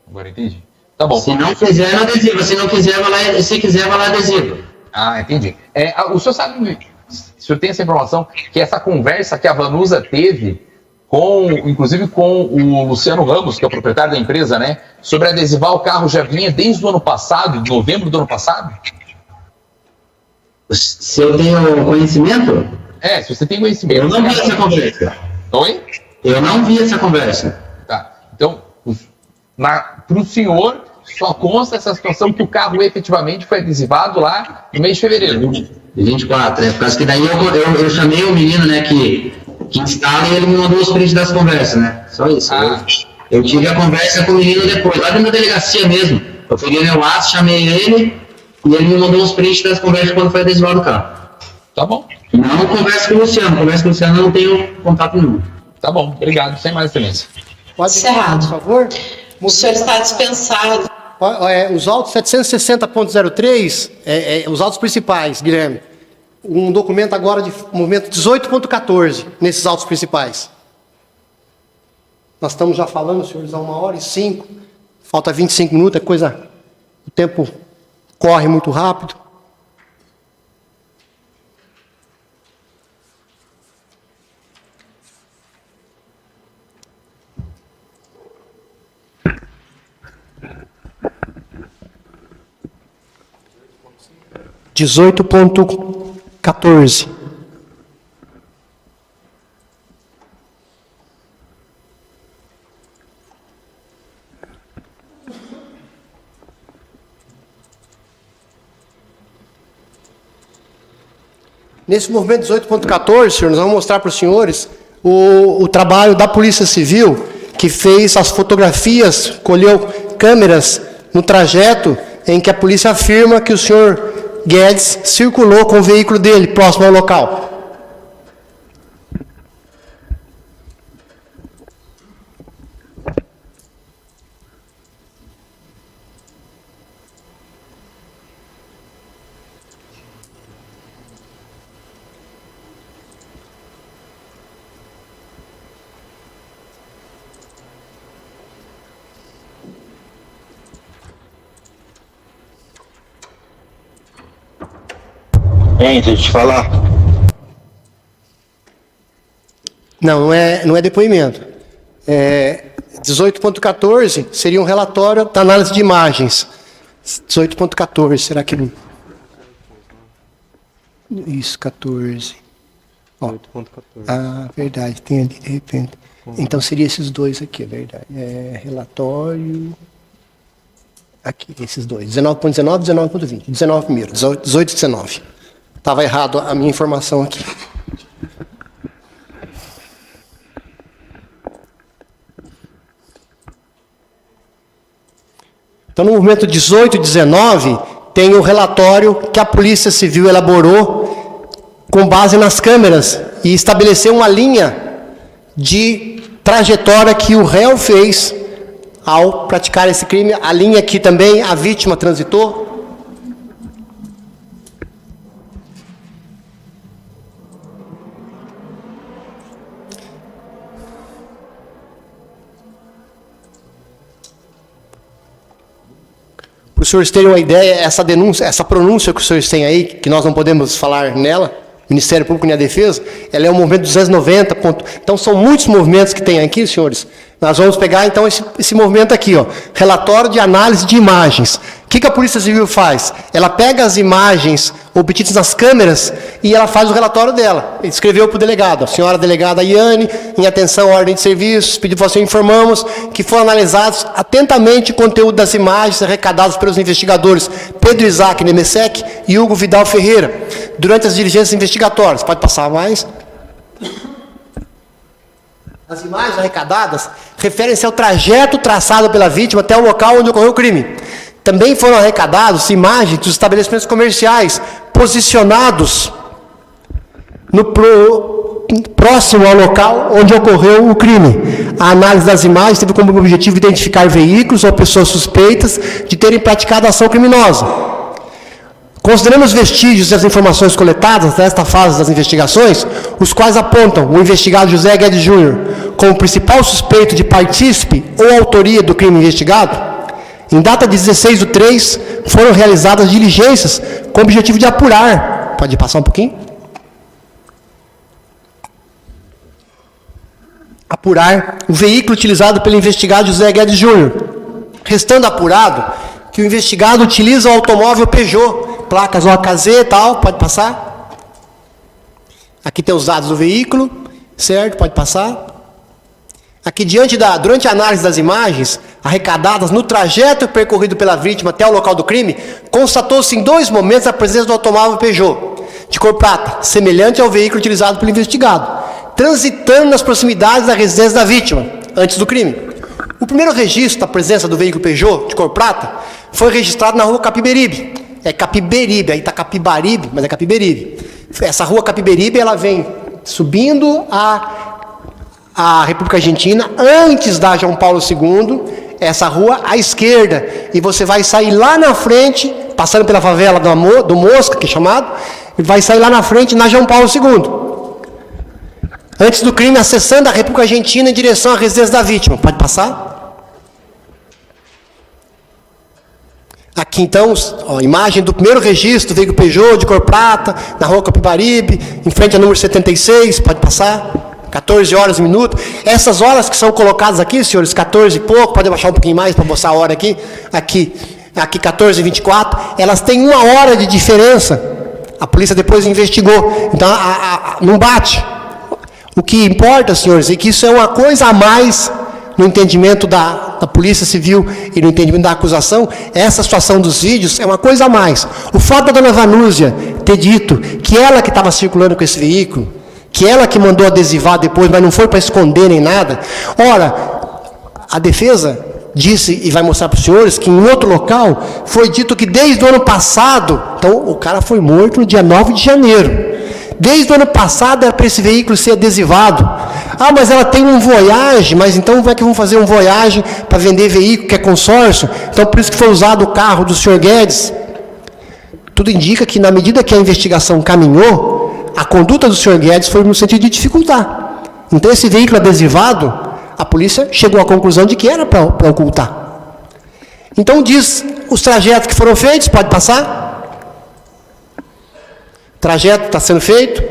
Agora entendi. Tá bom. Se não quiser, não adesiva. Se não quiser, vai lá, se quiser, vai lá adesiva. Ah, entendi. O senhor sabe, o senhor tem essa informação, que essa conversa que a Vanusa teve, inclusive com o Luciano Ramos, que é o proprietário da empresa, né, sobre adesivar o carro, já vinha desde o ano passado, de novembro do ano passado? Se eu tenho conhecimento? Se você tem conhecimento. Eu não vi essa conversa. Oi? Eu não vi essa conversa. Tá. Então, para o senhor, só consta essa situação que o carro efetivamente foi adesivado lá no mês de fevereiro. 24, por causa que daí eu chamei o menino, né, que instala, e ele me mandou os prints das conversas, né? Só isso. Eu tive a conversa com o menino depois, lá dentro da delegacia mesmo. Eu peguei meu WhatsApp, chamei ele, e ele me mandou os prints das conversas quando foi adesivado o carro. Tá bom. Não conversa com o Luciano, eu não tenho contato nenhum. Tá bom, obrigado, sem mais excelência. Pode Encerrado. por favor. O senhor está dispensado. Os autos 760.03, os autos principais, Guilherme. Um documento agora de movimento 18.14, nesses autos principais. Nós estamos já falando, senhores, há 1h05, falta 25 minutos, o tempo corre muito rápido. (18.14) Nesse movimento 18.14, senhor, nós vamos mostrar para os senhores o trabalho da Polícia Civil, que fez as fotografias, colheu câmeras no trajeto em que a polícia afirma que o senhor Guedes circulou com o veículo dele próximo ao local. Deixa eu te falar. Não é depoimento. 18.14 seria um relatório da análise de imagens. 18.14, será que... Isso, 14. 18.14. Ah, verdade, tem ali de repente. Então seria esses dois aqui, é verdade. Relatório... Aqui, esses dois. 19.19 e 19.20. 19 primeiro, 18 e 19. Estava errado a minha informação aqui. Então, no movimento 18 e 19, tem o relatório que a Polícia Civil elaborou com base nas câmeras e estabeleceu uma linha de trajetória que o réu fez ao praticar esse crime. A linha aqui também, a vítima transitou. Para os senhores terem uma ideia, essa denúncia, essa pronúncia que os senhores têm aí, que nós não podemos falar nela, Ministério Público e a Defesa, ela é um movimento 290. Então, são muitos movimentos que tem aqui, senhores. Nós vamos pegar, então, esse movimento aqui, ó, relatório de análise de imagens. O que a Polícia Civil faz? Ela pega as imagens obtidas nas câmeras e ela faz o relatório dela. Escreveu para o delegado, a senhora delegada Iane, em atenção à ordem de serviços, pediu para você, informamos que foram analisados atentamente o conteúdo das imagens arrecadadas pelos investigadores Pedro Isaac Nemesek e Hugo Vidal Ferreira. durante as diligências investigatórias. Pode passar mais. As imagens arrecadadas referem-se ao trajeto traçado pela vítima até o local onde ocorreu o crime. Também foram arrecadadas imagens dos estabelecimentos comerciais posicionados próximo ao local onde ocorreu o crime. A análise das imagens teve como objetivo identificar veículos ou pessoas suspeitas de terem praticado ação criminosa. Considerando os vestígios e as informações coletadas nesta fase das investigações, os quais apontam o investigado José Guedes Júnior como principal suspeito de partícipe ou autoria do crime investigado, em data de 16/3, foram realizadas diligências com o objetivo de apurar. Pode passar um pouquinho? Apurar o veículo utilizado pelo investigado José Guedes Júnior, restando apurado que o investigado utiliza o automóvel Peugeot, placas OKZ e tal, pode passar. Aqui tem os dados do veículo, certo? Pode passar. Aqui durante a análise das imagens arrecadadas no trajeto percorrido pela vítima até o local do crime, constatou-se em 2 momentos a presença do automóvel Peugeot, de cor prata, semelhante ao veículo utilizado pelo investigado, transitando nas proximidades da residência da vítima, antes do crime. O primeiro registro da presença do veículo Peugeot, de cor prata, foi registrado na rua Capiberibe. É Capiberibe, aí está Capibaribe, mas é Capiberibe. Essa rua Capiberibe, ela vem subindo a República Argentina, antes da João Paulo II, essa rua à esquerda, e você vai sair lá na frente, passando pela favela do Mosca, que é chamado, e vai sair lá na frente na João Paulo II. Antes do crime, acessando a República Argentina em direção à residência da vítima. Pode passar? Aqui então, a imagem do primeiro registro, veículo Peugeot de cor prata, na rua Capibaribe, em frente ao número 76, pode passar? 14 horas e minuto. Essas horas que são colocadas aqui, senhores, 14 e pouco, pode baixar um pouquinho mais para mostrar a hora aqui. Aqui 14h24, elas têm 1 hora de diferença. A polícia depois investigou. Então, não bate. O que importa, senhores, é que isso é uma coisa a mais no entendimento da Polícia Civil e no entendimento da acusação. Essa situação dos vídeos é uma coisa a mais. O fato da dona Vanúzia ter dito que ela que estava circulando com esse veículo, que ela que mandou adesivar depois, mas não foi para esconder nem nada. Ora, a defesa disse, e vai mostrar para os senhores, que em outro local foi dito que desde o ano passado, então o cara foi morto no dia 9 de janeiro. Desde o ano passado era para esse veículo ser adesivado. Ah, mas ela tem um Voyage, mas então como é que vão fazer um Voyage para vender veículo que é consórcio? Então por isso que foi usado o carro do senhor Guedes. Tudo indica que na medida que a investigação caminhou, a conduta do senhor Guedes foi no sentido de dificultar. Então esse veículo adesivado, a polícia chegou à conclusão de que era para ocultar. Então diz os trajetos que foram feitos, pode passar? Trajeto está sendo feito,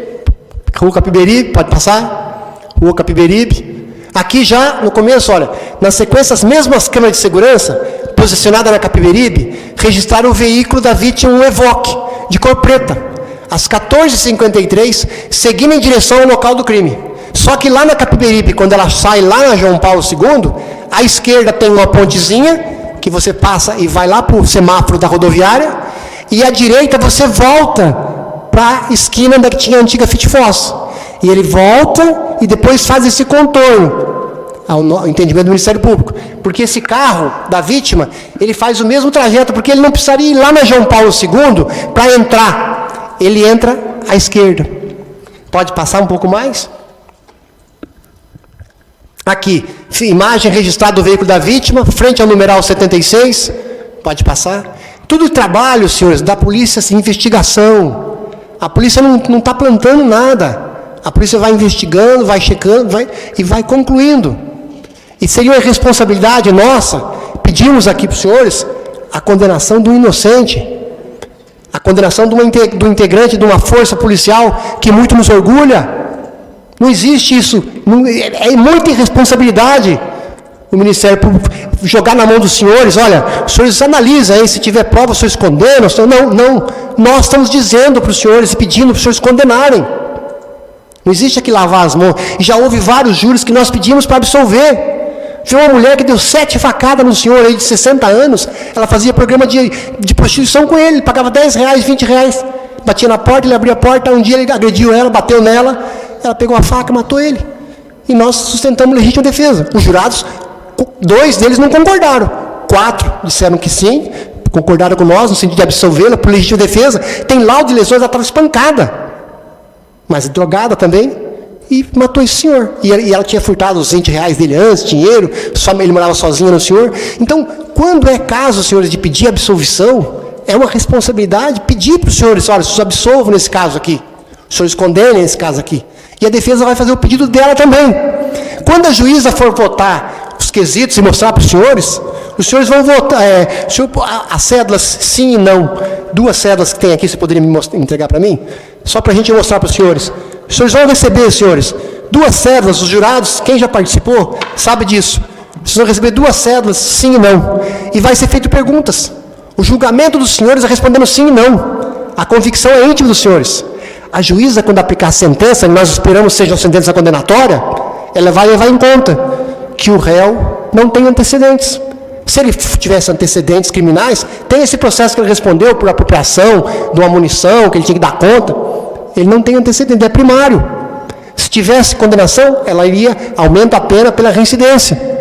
Rua Capiberibe, pode passar? Rua Capiberibe. Aqui já, no começo, olha, na sequência, as mesmas câmeras de segurança, posicionadas na Capiberibe, registraram o veículo da vítima, um Evoque, de cor preta, às 14h53, seguindo em direção ao local do crime. Só que lá na Capiberibe, quando ela sai lá na João Paulo II, à esquerda tem uma pontezinha, que você passa e vai lá para o semáforo da rodoviária, e à direita você volta para a esquina onde tinha a antiga Fitfoss. E ele volta e depois faz esse contorno, ao entendimento do Ministério Público. Porque esse carro da vítima, ele faz o mesmo trajeto, porque ele não precisaria ir lá na João Paulo II para entrar. Ele entra à esquerda. Pode passar um pouco mais? Aqui, imagem registrada do veículo da vítima, frente ao numeral 76. Pode passar? Tudo trabalho, senhores, da polícia, assim, investigação. A polícia não está plantando nada. A polícia vai investigando, vai checando, e vai concluindo. E seria uma irresponsabilidade nossa, pedimos aqui para os senhores, a condenação do inocente, a condenação do integrante de uma força policial que muito nos orgulha. Não existe isso. É muita irresponsabilidade o Ministério Público jogar na mão dos senhores. Olha, os senhores analisam aí, se tiver prova, os senhores condenam. Não. Nós estamos dizendo para os senhores e pedindo para os senhores condenarem. Não existe aqui lavar as mãos. E já houve vários júris que nós pedimos para absolver. Tinha uma mulher que deu 7 facadas no senhor aí de 60 anos. Ela fazia programa de prostituição com ele. Pagava R$10, R$20. batia na porta, ele abria a porta, um dia ele agrediu ela, bateu nela, ela pegou a faca e matou ele. E nós sustentamos legítima defesa. Os jurados, 2 deles não concordaram, 4 disseram que sim, concordaram com nós, no sentido de absolvê-la por legítima defesa. Tem laudo de lesões, ela estava espancada, mas drogada também, e matou esse senhor. E ela tinha furtado os R$20 dele antes, dinheiro, ele morava sozinho no senhor. Então, quando é caso, senhores, de pedir absolvição, é uma responsabilidade pedir para os senhores, olha, vocês absolvam nesse caso aqui, os senhores condenem nesse caso aqui. E a defesa vai fazer o pedido dela também. Quando a juíza for votar os quesitos e mostrar para os senhores vão votar, as cédulas sim e não, 2 cédulas que tem aqui, você poderia me entregar para mim? Só para a gente mostrar para os senhores vão receber, senhores, 2 cédulas, os jurados, quem já participou, sabe disso. Vocês vão receber 2 cédulas, sim e não. E vai ser feito perguntas. O julgamento dos senhores é respondendo sim e não. A convicção é íntima dos senhores. A juíza, quando aplicar a sentença, e nós esperamos seja uma sentença condenatória, ela vai levar em conta que o réu não tem antecedentes. Se ele tivesse antecedentes criminais, tem esse processo que ele respondeu por apropriação de uma munição, que ele tinha que dar conta. Ele não tem antecedente, é primário. Se tivesse condenação, ela iria aumentar a pena pela reincidência.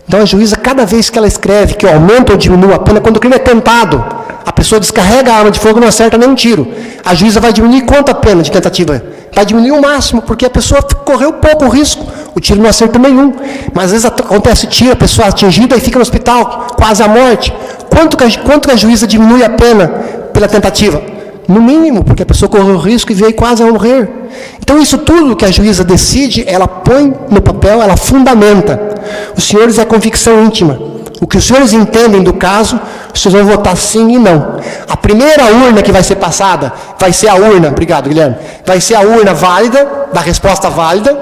Então a juíza, cada vez que ela escreve que aumenta ou diminui a pena, quando o crime é tentado, a pessoa descarrega a arma de fogo e não acerta nem um tiro. A juíza vai diminuir quanto a pena de tentativa? Vai diminuir o máximo, porque a pessoa correu pouco risco. O tiro não acertou nenhum. Mas às vezes acontece tiro, a pessoa atingida e fica no hospital, quase à morte. Quanto que a juíza diminui a pena pela tentativa? No mínimo, porque a pessoa correu risco e veio quase a morrer. Então isso tudo que a juíza decide, ela põe no papel, ela fundamenta. Os senhores é convicção íntima. O que os senhores entendem do caso, os senhores vão votar sim e não. A primeira urna que vai ser passada, vai ser a urna, obrigado Guilherme, vai ser a urna válida, da resposta válida,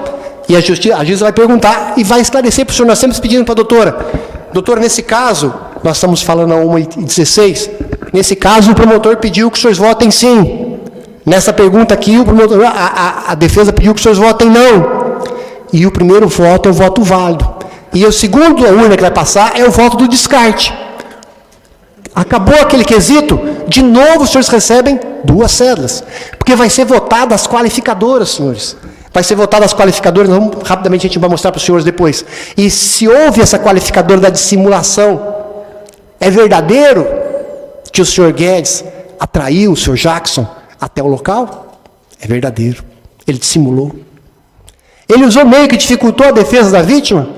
e a juíza vai perguntar e vai esclarecer para o senhor. Nós sempre pedimos para a doutora, nesse caso, nós estamos falando a 1h16, nesse caso o promotor pediu que os senhores votem sim. Nessa pergunta aqui, o promotor, a defesa pediu que os senhores votem não. E o primeiro voto é o voto válido. E o segundo urna que vai passar é o voto do descarte. Acabou aquele quesito, de novo os senhores recebem 2 cédulas. Porque vai ser votada as qualificadoras, senhores. Vai ser votada as qualificadoras, rapidamente a gente vai mostrar para os senhores depois. E se houve essa qualificadora da dissimulação, é verdadeiro que o senhor Guedes atraiu o senhor Jackson até o local? É verdadeiro. Ele dissimulou. Ele usou meio que dificultou a defesa da vítima?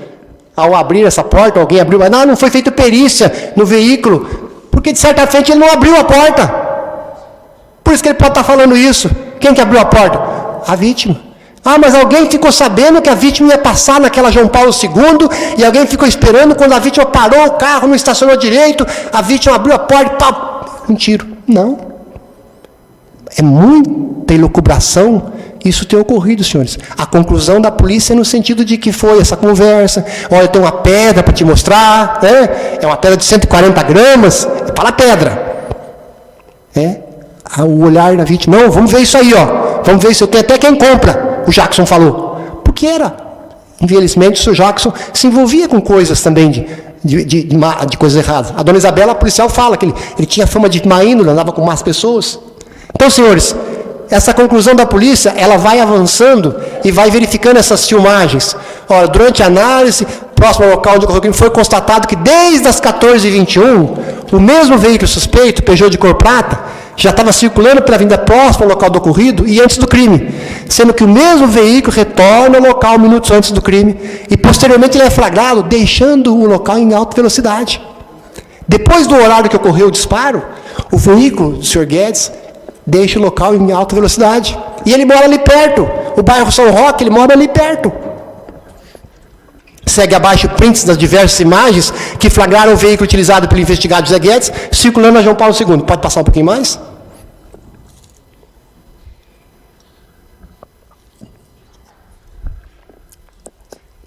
Ao abrir essa porta, alguém abriu, mas não foi feita perícia no veículo, porque de certa feita ele não abriu a porta. Por isso que ele pode estar falando isso. Quem que abriu a porta? A vítima. Mas alguém ficou sabendo que a vítima ia passar naquela João Paulo II, e alguém ficou esperando, quando a vítima parou o carro, não estacionou direito, a vítima abriu a porta e pá, um tiro. Não. É muita elucubração isso ter ocorrido, senhores. A conclusão da polícia é no sentido de que foi essa conversa. Olha, tem uma pedra para te mostrar, né? É uma pedra de 140 gramas, é para a pedra. O olhar da vítima, não, vamos ver isso aí, ó. Vamos ver se eu tenho até quem compra, o Jackson falou. Porque infelizmente, o senhor Jackson se envolvia com coisas também de coisas erradas. A dona Isabela, a policial, fala que ele tinha fama de má índole, andava com más pessoas. Então, senhores, essa conclusão da polícia, ela vai avançando e vai verificando essas filmagens. Olha, durante a análise, próximo ao local onde ocorreu o crime, foi constatado que desde as 14h21, o mesmo veículo suspeito, Peugeot de cor prata, já estava circulando pela avenida próxima ao local do ocorrido e antes do crime, sendo que o mesmo veículo retorna ao local minutos antes do crime e posteriormente ele é flagrado deixando o local em alta velocidade. Depois do horário que ocorreu o disparo, o veículo do Sr. Guedes deixa o local em alta velocidade. E ele mora ali perto. O bairro São Roque, ele mora ali perto. Segue abaixo prints das diversas imagens que flagraram o veículo utilizado pelo investigado José Guedes, circulando na João Paulo II. Pode passar um pouquinho mais?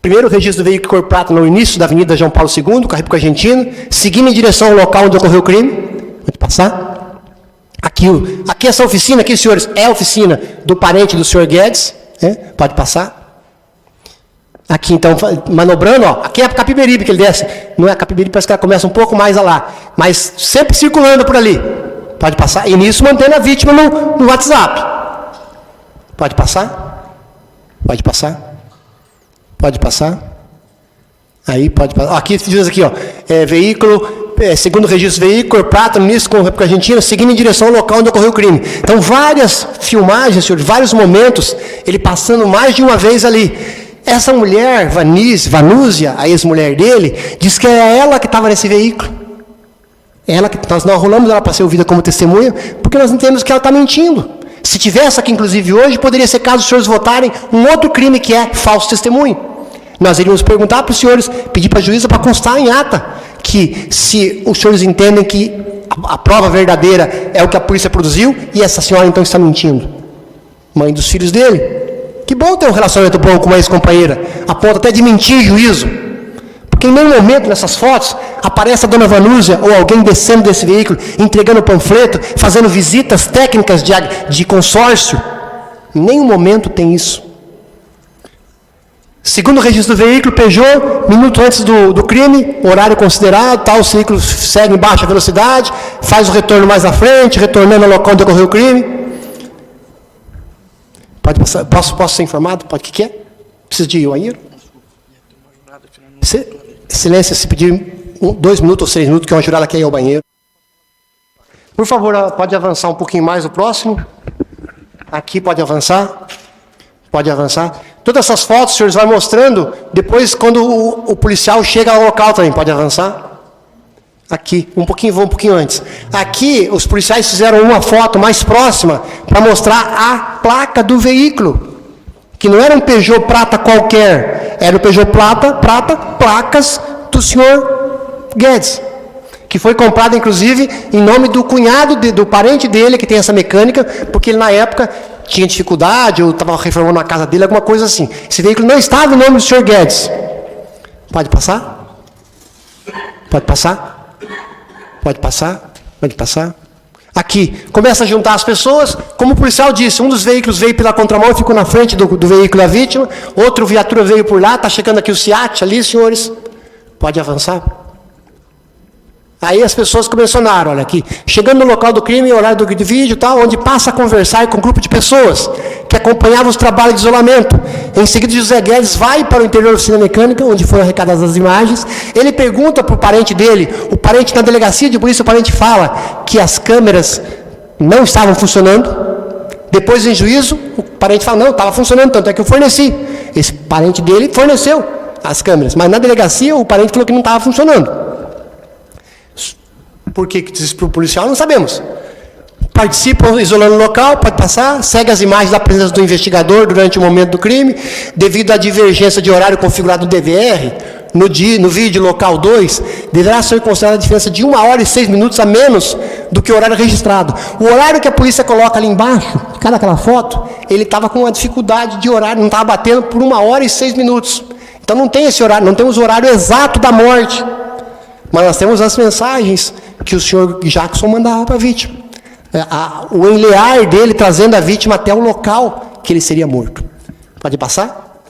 Primeiro registro do veículo cor prata no início da Avenida João Paulo II, Carrepico Argentino, seguindo em direção ao local onde ocorreu o crime. Pode passar? Aqui essa oficina, aqui, senhores, é a oficina do parente do senhor Guedes. Pode passar. Aqui, então, manobrando, ó, aqui é a Capiberibe que ele desce. Não é a Capiberibe, parece que ela começa um pouco mais lá. Mas sempre circulando por ali. Pode passar. E nisso mantendo a vítima no WhatsApp. Pode passar? Pode passar? Pode passar? Aí pode passar. Aqui diz aqui, ó, veículo, segundo o registro veículo, prata, ministro com República Argentina, seguindo em direção ao local onde ocorreu o crime. Então, várias filmagens, senhor, vários momentos, ele passando mais de uma vez ali. Essa mulher, Vanúzia, a ex-mulher dele, diz que é ela que estava nesse veículo. Nós não arrolamos ela para ser ouvida como testemunha, porque nós entendemos que ela está mentindo. Se tivesse aqui, inclusive, hoje, poderia ser caso os senhores votarem um outro crime que é falso testemunho. Nós iríamos perguntar para os senhores, pedir para a juíza para constar em ata, que se os senhores entendem que a prova verdadeira é o que a polícia produziu, e essa senhora então está mentindo. Mãe dos filhos dele. Que bom ter um relacionamento bom com uma ex-companheira, a ponto até de mentir juízo. Porque em nenhum momento nessas fotos aparece a dona Vanúzia ou alguém descendo desse veículo, entregando panfleto, fazendo visitas técnicas de consórcio. Em nenhum momento tem isso. Segundo o registro do veículo, Peugeot, minuto antes do crime, horário considerado, tal, os veículos seguem em baixa velocidade, faz o retorno mais à frente, retornando ao local onde ocorreu o crime. Pode passar, posso ser informado? Pode, o que é? Precisa de ir ao banheiro? Excelência, se pedir 2 minutos ou 6 minutos, que é uma jurada quer ir ao banheiro. Por favor, pode avançar um pouquinho mais o próximo. Aqui pode avançar. Pode avançar. Todas essas fotos, senhores, vai mostrando, depois quando o policial chega ao local também. Pode avançar. Aqui, vou um pouquinho antes. Aqui, os policiais fizeram uma foto mais próxima para mostrar a placa do veículo. Que não era um Peugeot prata qualquer, era o Peugeot prata, placas do senhor Guedes, que foi comprado, inclusive, em nome do cunhado, do parente dele, que tem essa mecânica, porque ele, na época, tinha dificuldade, ou estava reformando a casa dele, alguma coisa assim. Esse veículo não estava em nome do senhor Guedes. Pode passar? Pode passar? Pode passar? Pode passar? Aqui, começa a juntar as pessoas, como o policial disse, um dos veículos veio pela contramão e ficou na frente do veículo da vítima, outro viatura veio por lá, está chegando aqui o SEAT ali, senhores, pode avançar. Aí as pessoas começaram, olha aqui, chegando no local do crime, horário do vídeo, tal, onde passa a conversar com um grupo de pessoas que acompanhavam os trabalhos de isolamento. Em seguida, José Guedes vai para o interior da oficina mecânica, onde foram arrecadadas as imagens. Ele pergunta para o parente dele, o parente na delegacia de polícia, o parente fala que as câmeras não estavam funcionando. Depois, em juízo, o parente fala, não, estava funcionando, tanto é que eu forneci. Esse parente dele forneceu as câmeras, mas na delegacia o parente falou que não estava funcionando. Por que disse para o policial? Não sabemos. Participam isolando o local, pode passar, segue as imagens da presença do investigador durante o momento do crime, devido à divergência de horário configurado no DVR, no vídeo local 2, deverá ser considerada a diferença de 1 hora e 6 minutos a menos do que o horário registrado. O horário que a polícia coloca ali embaixo, cada aquela foto, ele estava com uma dificuldade de horário, não estava batendo por 1 hora e 6 minutos. Então não tem esse horário, não temos o horário exato da morte. Mas nós temos as mensagens que o senhor Jackson mandava para a vítima. O enlear dele trazendo a vítima até o local que ele seria morto. Pode passar?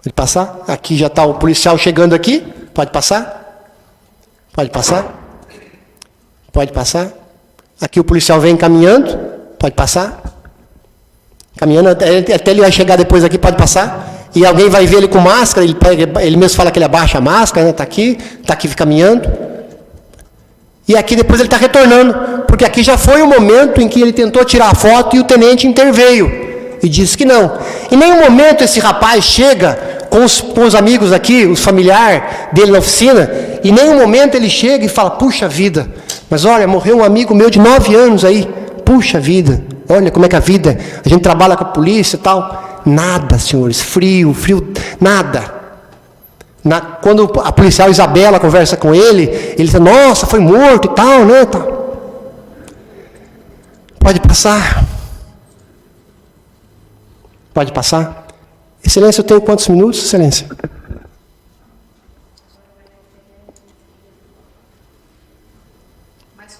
Pode passar? Aqui já está o policial chegando aqui. Pode passar? Pode passar? Pode passar? Aqui o policial vem caminhando. Pode passar? Caminhando até ele vai chegar depois aqui. Pode passar? E alguém vai ver ele com máscara, ele mesmo fala que ele abaixa a máscara, né? Está aqui caminhando. E aqui depois ele está retornando, porque aqui já foi o momento em que ele tentou tirar a foto e o tenente interveio e disse que não. Em nenhum momento esse rapaz chega com os amigos aqui, os familiares dele na oficina, e em nenhum momento ele chega e fala, puxa vida, mas olha, morreu um amigo meu de 9 anos aí, puxa vida, olha como é que a vida, a gente trabalha com a polícia e tal. Nada, senhores, frio, nada. Quando a policial Isabela conversa com ele diz, nossa, foi morto e tal, né? Tal. Pode passar. Pode passar. Excelência, eu tenho quantos minutos, excelência? Mais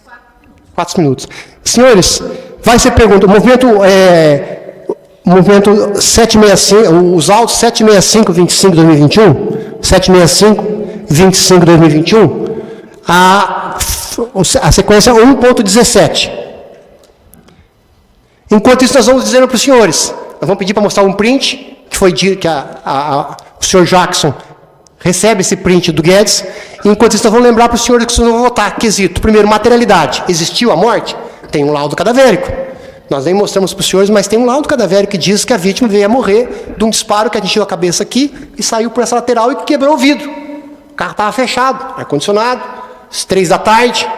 4 minutos. Senhores, vai ser pergunta. O movimento 765, os autos 765-25-2021, 765-25-2021, a sequência 1.17. Enquanto isso, nós vamos dizendo para os senhores, nós vamos pedir para mostrar um print, que foi dito que o senhor Jackson recebe esse print do Guedes, e enquanto isso, nós vamos lembrar para os senhores que vocês vão votar. Quesito, primeiro, materialidade. Existiu a morte? Tem um laudo cadavérico. Nós nem mostramos para os senhores, mas tem um laudo cadavérico que diz que a vítima veio a morrer de um disparo que atingiu a cabeça aqui e saiu por essa lateral e quebrou o vidro. O carro estava fechado, ar-condicionado, às 3 da tarde,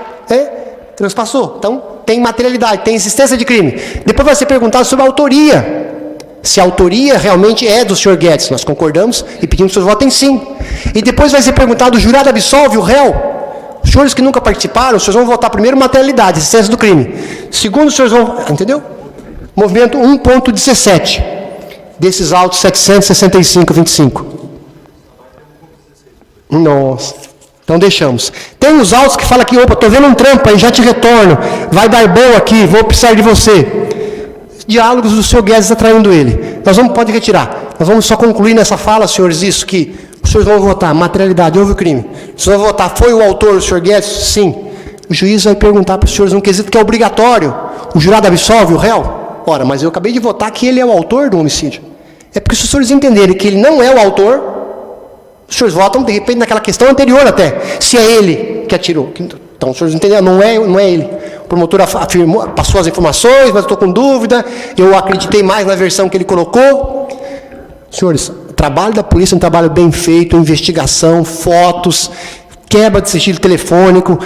transpassou. Então, tem materialidade, tem existência de crime. Depois vai ser perguntado sobre a autoria. Se a autoria realmente é do senhor Guedes. Nós concordamos e pedimos que os senhores votem sim. E depois vai ser perguntado, o jurado absolve o réu? Os senhores que nunca participaram, os senhores vão votar primeiro materialidade, existência do crime. Segundo, os senhores vão... Entendeu? Movimento 1.17. Desses autos 765-25. Nossa. Então deixamos. Tem os autos que falam que, opa, estou vendo um trampo aí, já te retorno. Vai dar bom aqui, vou precisar de você. Diálogos do senhor Guedes atraindo ele. Pode retirar. Nós vamos só concluir nessa fala, senhores, isso que os senhores vão votar, materialidade, houve o crime. Os senhores vão votar, foi o autor, o senhor Guedes? Sim. O juiz vai perguntar para os senhores um quesito que é obrigatório. O jurado absolve o réu? Ora, mas eu acabei de votar que ele é o autor do homicídio. É porque se os senhores entenderem que ele não é o autor, os senhores votam, de repente, naquela questão anterior até. Se é ele que atirou. Então, os senhores entenderam, não é ele. O promotor afirmou, passou as informações, mas estou com dúvida, eu acreditei mais na versão que ele colocou. Senhores, o trabalho da polícia é um trabalho bem feito, investigação, fotos, quebra de sigilo telefônico,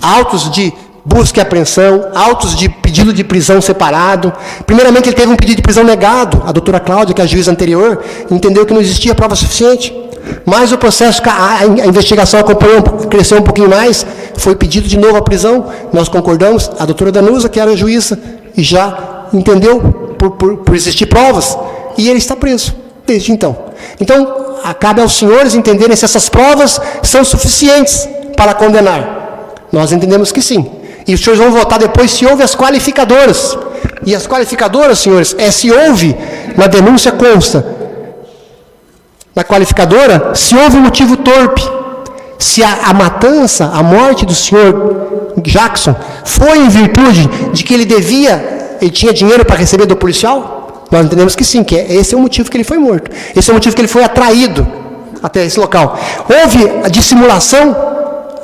autos de busca e apreensão, autos de pedido de prisão separado. Primeiramente, ele teve um pedido de prisão negado. A doutora Cláudia, que é a juíza anterior, entendeu que não existia prova suficiente. Mas o processo, a investigação acompanhou, cresceu um pouquinho mais, foi pedido de novo a prisão, nós concordamos, a doutora Danusa, que era a juíza, e já entendeu por existir provas, e ele está preso, desde então. Então, cabe aos senhores entenderem se essas provas são suficientes para condenar. Nós entendemos que sim. E os senhores vão votar depois se houve as qualificadoras. E as qualificadoras, senhores, se houve, na denúncia consta, na qualificadora, se houve um motivo torpe, se a matança, a morte do senhor Jackson foi em virtude de que ele tinha dinheiro para receber do policial, nós entendemos que sim, que esse é o motivo que ele foi morto. Esse é o motivo que ele foi atraído até esse local. Houve a dissimulação,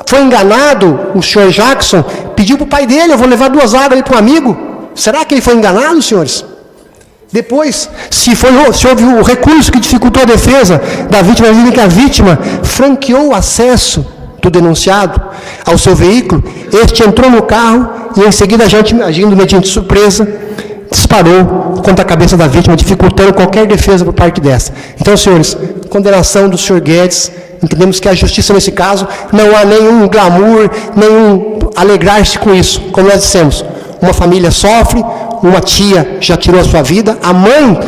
foi enganado, o senhor Jackson pediu para o pai dele, eu vou levar 2 águas ali para um amigo. Será que ele foi enganado, senhores? Depois, se houve o recurso que dificultou a defesa da vítima, dizem que a vítima franqueou o acesso do denunciado ao seu veículo, este entrou no carro e em seguida, agindo mediante surpresa, disparou contra a cabeça da vítima, dificultando qualquer defesa por parte dessa. Então, senhores, condenação do senhor Guedes, entendemos que a justiça nesse caso, não há nenhum glamour, nenhum alegrar-se com isso, como nós dissemos. Uma família sofre, uma tia já tirou a sua vida, a mãe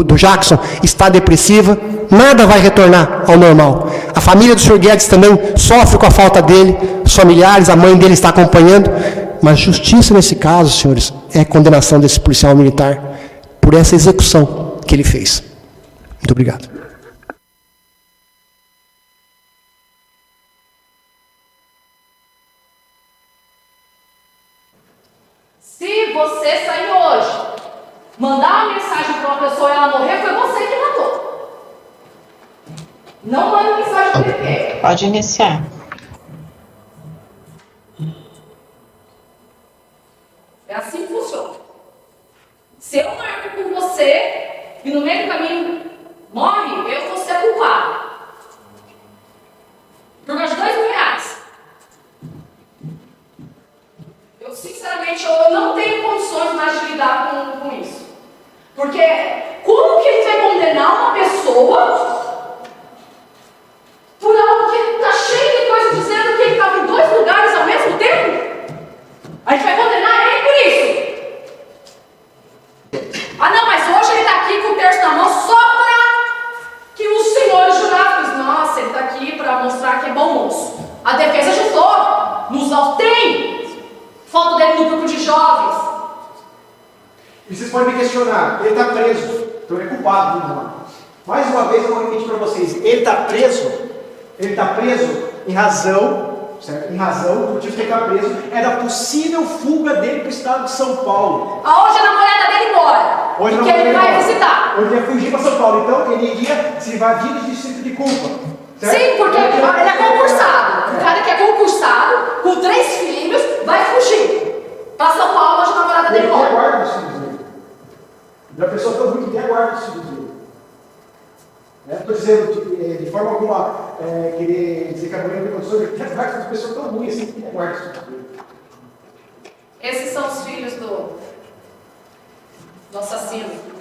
do Jackson está depressiva, nada vai retornar ao normal. A família do senhor Guedes também sofre com a falta dele, os familiares, a mãe dele está acompanhando, mas justiça nesse caso, senhores, é a condenação desse policial militar por essa execução que ele fez. Muito obrigado. Se você sair hoje, mandar uma mensagem para uma pessoa e ela morrer, foi você que matou. Não manda mensagem para ninguém. Pode iniciar. É assim que funciona. Se eu marco com você e no meio do caminho morre, eu vou ser culpado. Por mais de R$2.000. Eu, sinceramente, eu não tenho condições mais de lidar com isso. Porque como que a gente vai condenar uma pessoa por algo que está cheio de coisas dizendo que ele estava em 2 lugares ao mesmo tempo? A gente vai condenar ele por isso. Ah não, mas hoje ele está aqui com o terço na mão só para que os senhores jurados, nossa, ele está aqui para mostrar que é bom moço. A defesa ajudou, nos tem foto dele no grupo de jovens. E vocês podem me questionar, ele está preso, então ele é culpado, não. Mais uma vez eu vou repetir para vocês, ele está preso em razão certo? Em razão do motivo de ficar preso, era possível fuga dele para o estado de São Paulo. Aonde a namorada dele mora. Hoje e que ele vai visitar. Hoje ele ia fugir para São Paulo, então ele iria se evadir de distrito de culpa. Certo? Sim, porque ele é concursado. O cara que é concursado, com 3 filhos, vai fugir para São Paulo, onde a namorada dele mora. Ele tem a guarda dos filhos dele. Já pensou tão ruim que tem a guarda dos filhos dele. Estou dizendo, de forma alguma, querer dizer que a mulher tem condições, ele tem a guarda das pessoas tão ruins assim, que tem a guarda dos filhos dele. Esses são os filhos do assassino.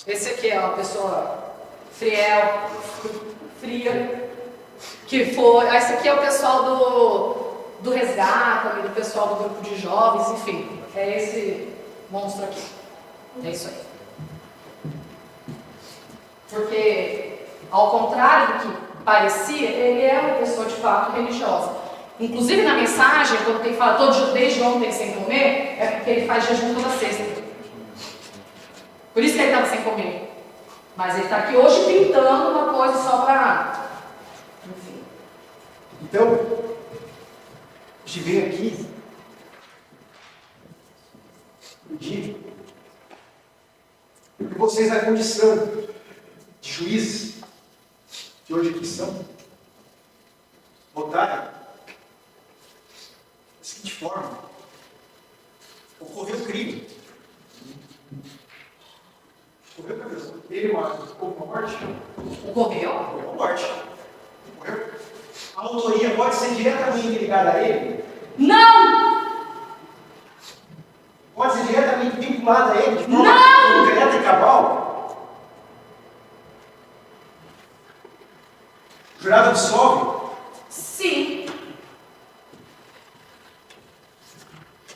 Esse aqui é uma pessoa fria, que foi... Esse aqui é o pessoal do resgate, do pessoal do grupo de jovens, enfim. É esse monstro aqui. É isso aí. Porque, ao contrário do que parecia, ele é uma pessoa de fato religiosa. Inclusive na mensagem, quando tem falado desde ontem sem comer, é porque ele faz jejum toda sexta. Por isso que ele estava sem comer. Mas ele está aqui hoje pintando uma coisa só para... Enfim. Então, a gente veio aqui pedir que vocês, na condição de juízes, que hoje aqui são, votarem da seguinte forma: ocorreu crime. Ocorreu, cabeça? Ele houve uma morte? Ocorreu? Ocorreu uma morte. Ocorreu? A autoria pode ser diretamente ligada a ele? Não! Pode ser diretamente vinculada a ele de forma não! Direta e cabal? O jurado absolve? Sim.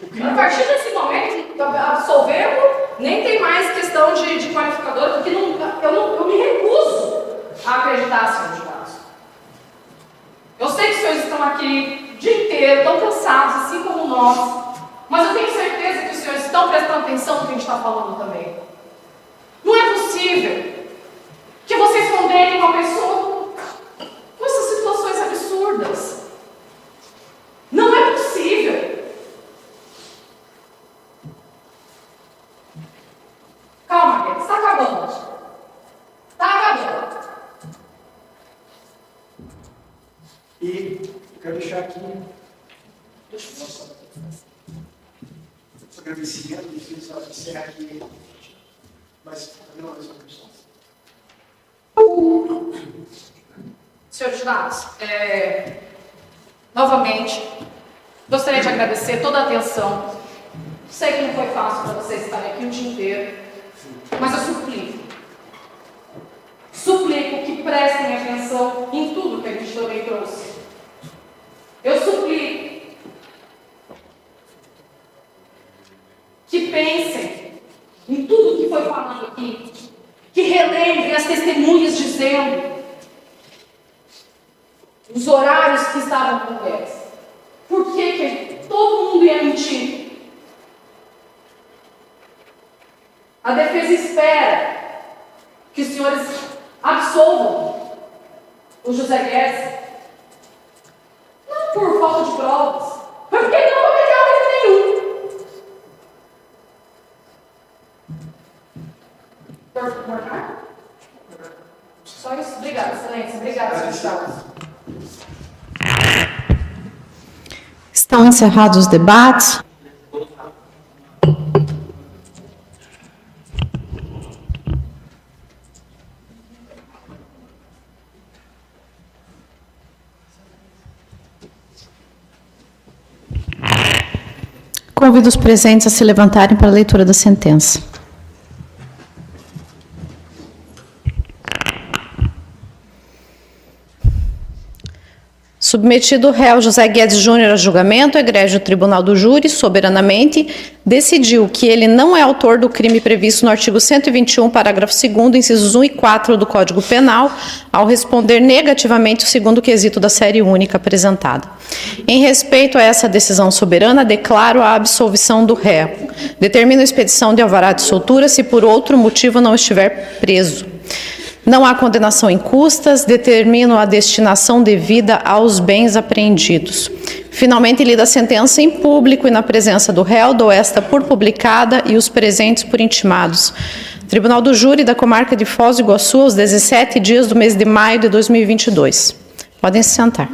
A partir desse momento, absolvemos, nem tem mais questão de qualificador, porque eu me recuso a acreditar, senhor jurados. Eu sei que os senhores estão aqui o dia inteiro, estão cansados, assim como nós, mas eu tenho certeza que os senhores estão prestando atenção no que a gente está falando também. Não é possível que vocês condenem uma pessoa com essas situações absurdas. Não é possível. Calma, Guedes, está acabando. Está acabando. E eu quero deixar aqui nosso agradecimento, encerrar aqui, mas também não é só pessoal. Senhores jurados, novamente, gostaria de agradecer toda a atenção. Sei que não foi fácil para vocês estarem aqui o dia inteiro, mas eu suplico que prestem atenção em tudo que a gente também trouxe. Eu suplico que pensem em tudo que foi falado aqui, que relembrem as testemunhas dizendo os horários que estavam com eles. Por que todo mundo ia mentir? A defesa espera que os senhores absolvam o José Guedes, não por falta de provas, mas porque ele não cometeu crime nenhum. Só isso. Obrigada, excelência. Obrigada, senhor Estado. Estão encerrados os debates. Convido os presentes a se levantarem para a leitura da sentença. Submetido o réu José Guedes Júnior a julgamento, o egrégio Tribunal do Júri, soberanamente, decidiu que ele não é autor do crime previsto no artigo 121, parágrafo 2º, incisos 1 e 4 do Código Penal, ao responder negativamente o segundo quesito da série única apresentada. Em respeito a essa decisão soberana, declaro a absolvição do réu. Determino a expedição de alvará de soltura se por outro motivo não estiver preso. Não há condenação em custas, determino a destinação devida aos bens apreendidos. Finalmente, lida a sentença em público e na presença do réu, dou esta por publicada e os presentes por intimados. Tribunal do Júri da Comarca de Foz do Iguaçu, aos 17 dias do mês de maio de 2022. Podem se sentar.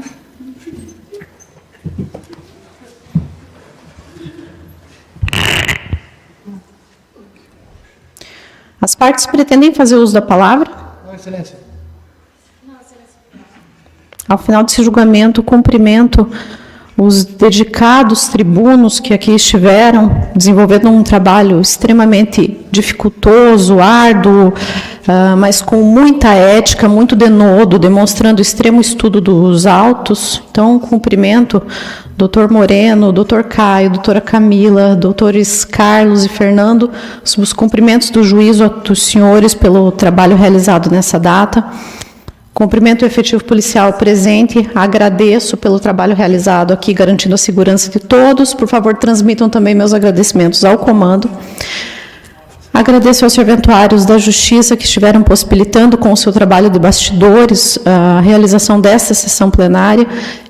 As partes pretendem fazer uso da palavra? Não, Excelência. Ao final desse julgamento, cumprimento os dedicados tribunos que aqui estiveram, desenvolvendo um trabalho extremamente dificultoso, árduo, mas com muita ética, muito denodo, demonstrando extremo estudo dos autos. Então, cumprimento doutor Moreno, doutor Caio, doutora Camila, doutores Carlos e Fernando, os cumprimentos do juízo dos senhores pelo trabalho realizado nessa data. Cumprimento o efetivo policial presente, agradeço pelo trabalho realizado aqui, garantindo a segurança de todos. Por favor, transmitam também meus agradecimentos ao comando. Agradeço aos serventuários da Justiça que estiveram possibilitando com o seu trabalho de bastidores a realização desta sessão plenária.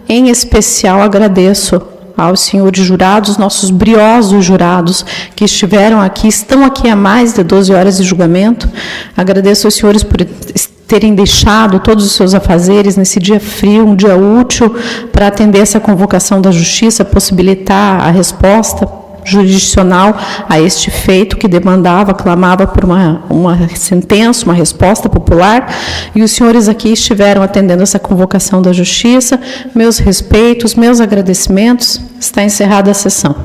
Em especial, agradeço aos senhores jurados, nossos briosos jurados que estiveram aqui, estão aqui há mais de 12 horas de julgamento. Agradeço aos senhores por terem deixado todos os seus afazeres nesse dia frio, um dia útil, para atender essa convocação da Justiça, possibilitar a resposta jurisdicional a este feito que demandava, clamava por uma sentença, uma resposta popular, e os senhores aqui estiveram atendendo essa convocação da Justiça. Meus respeitos, meus agradecimentos. Está encerrada a sessão.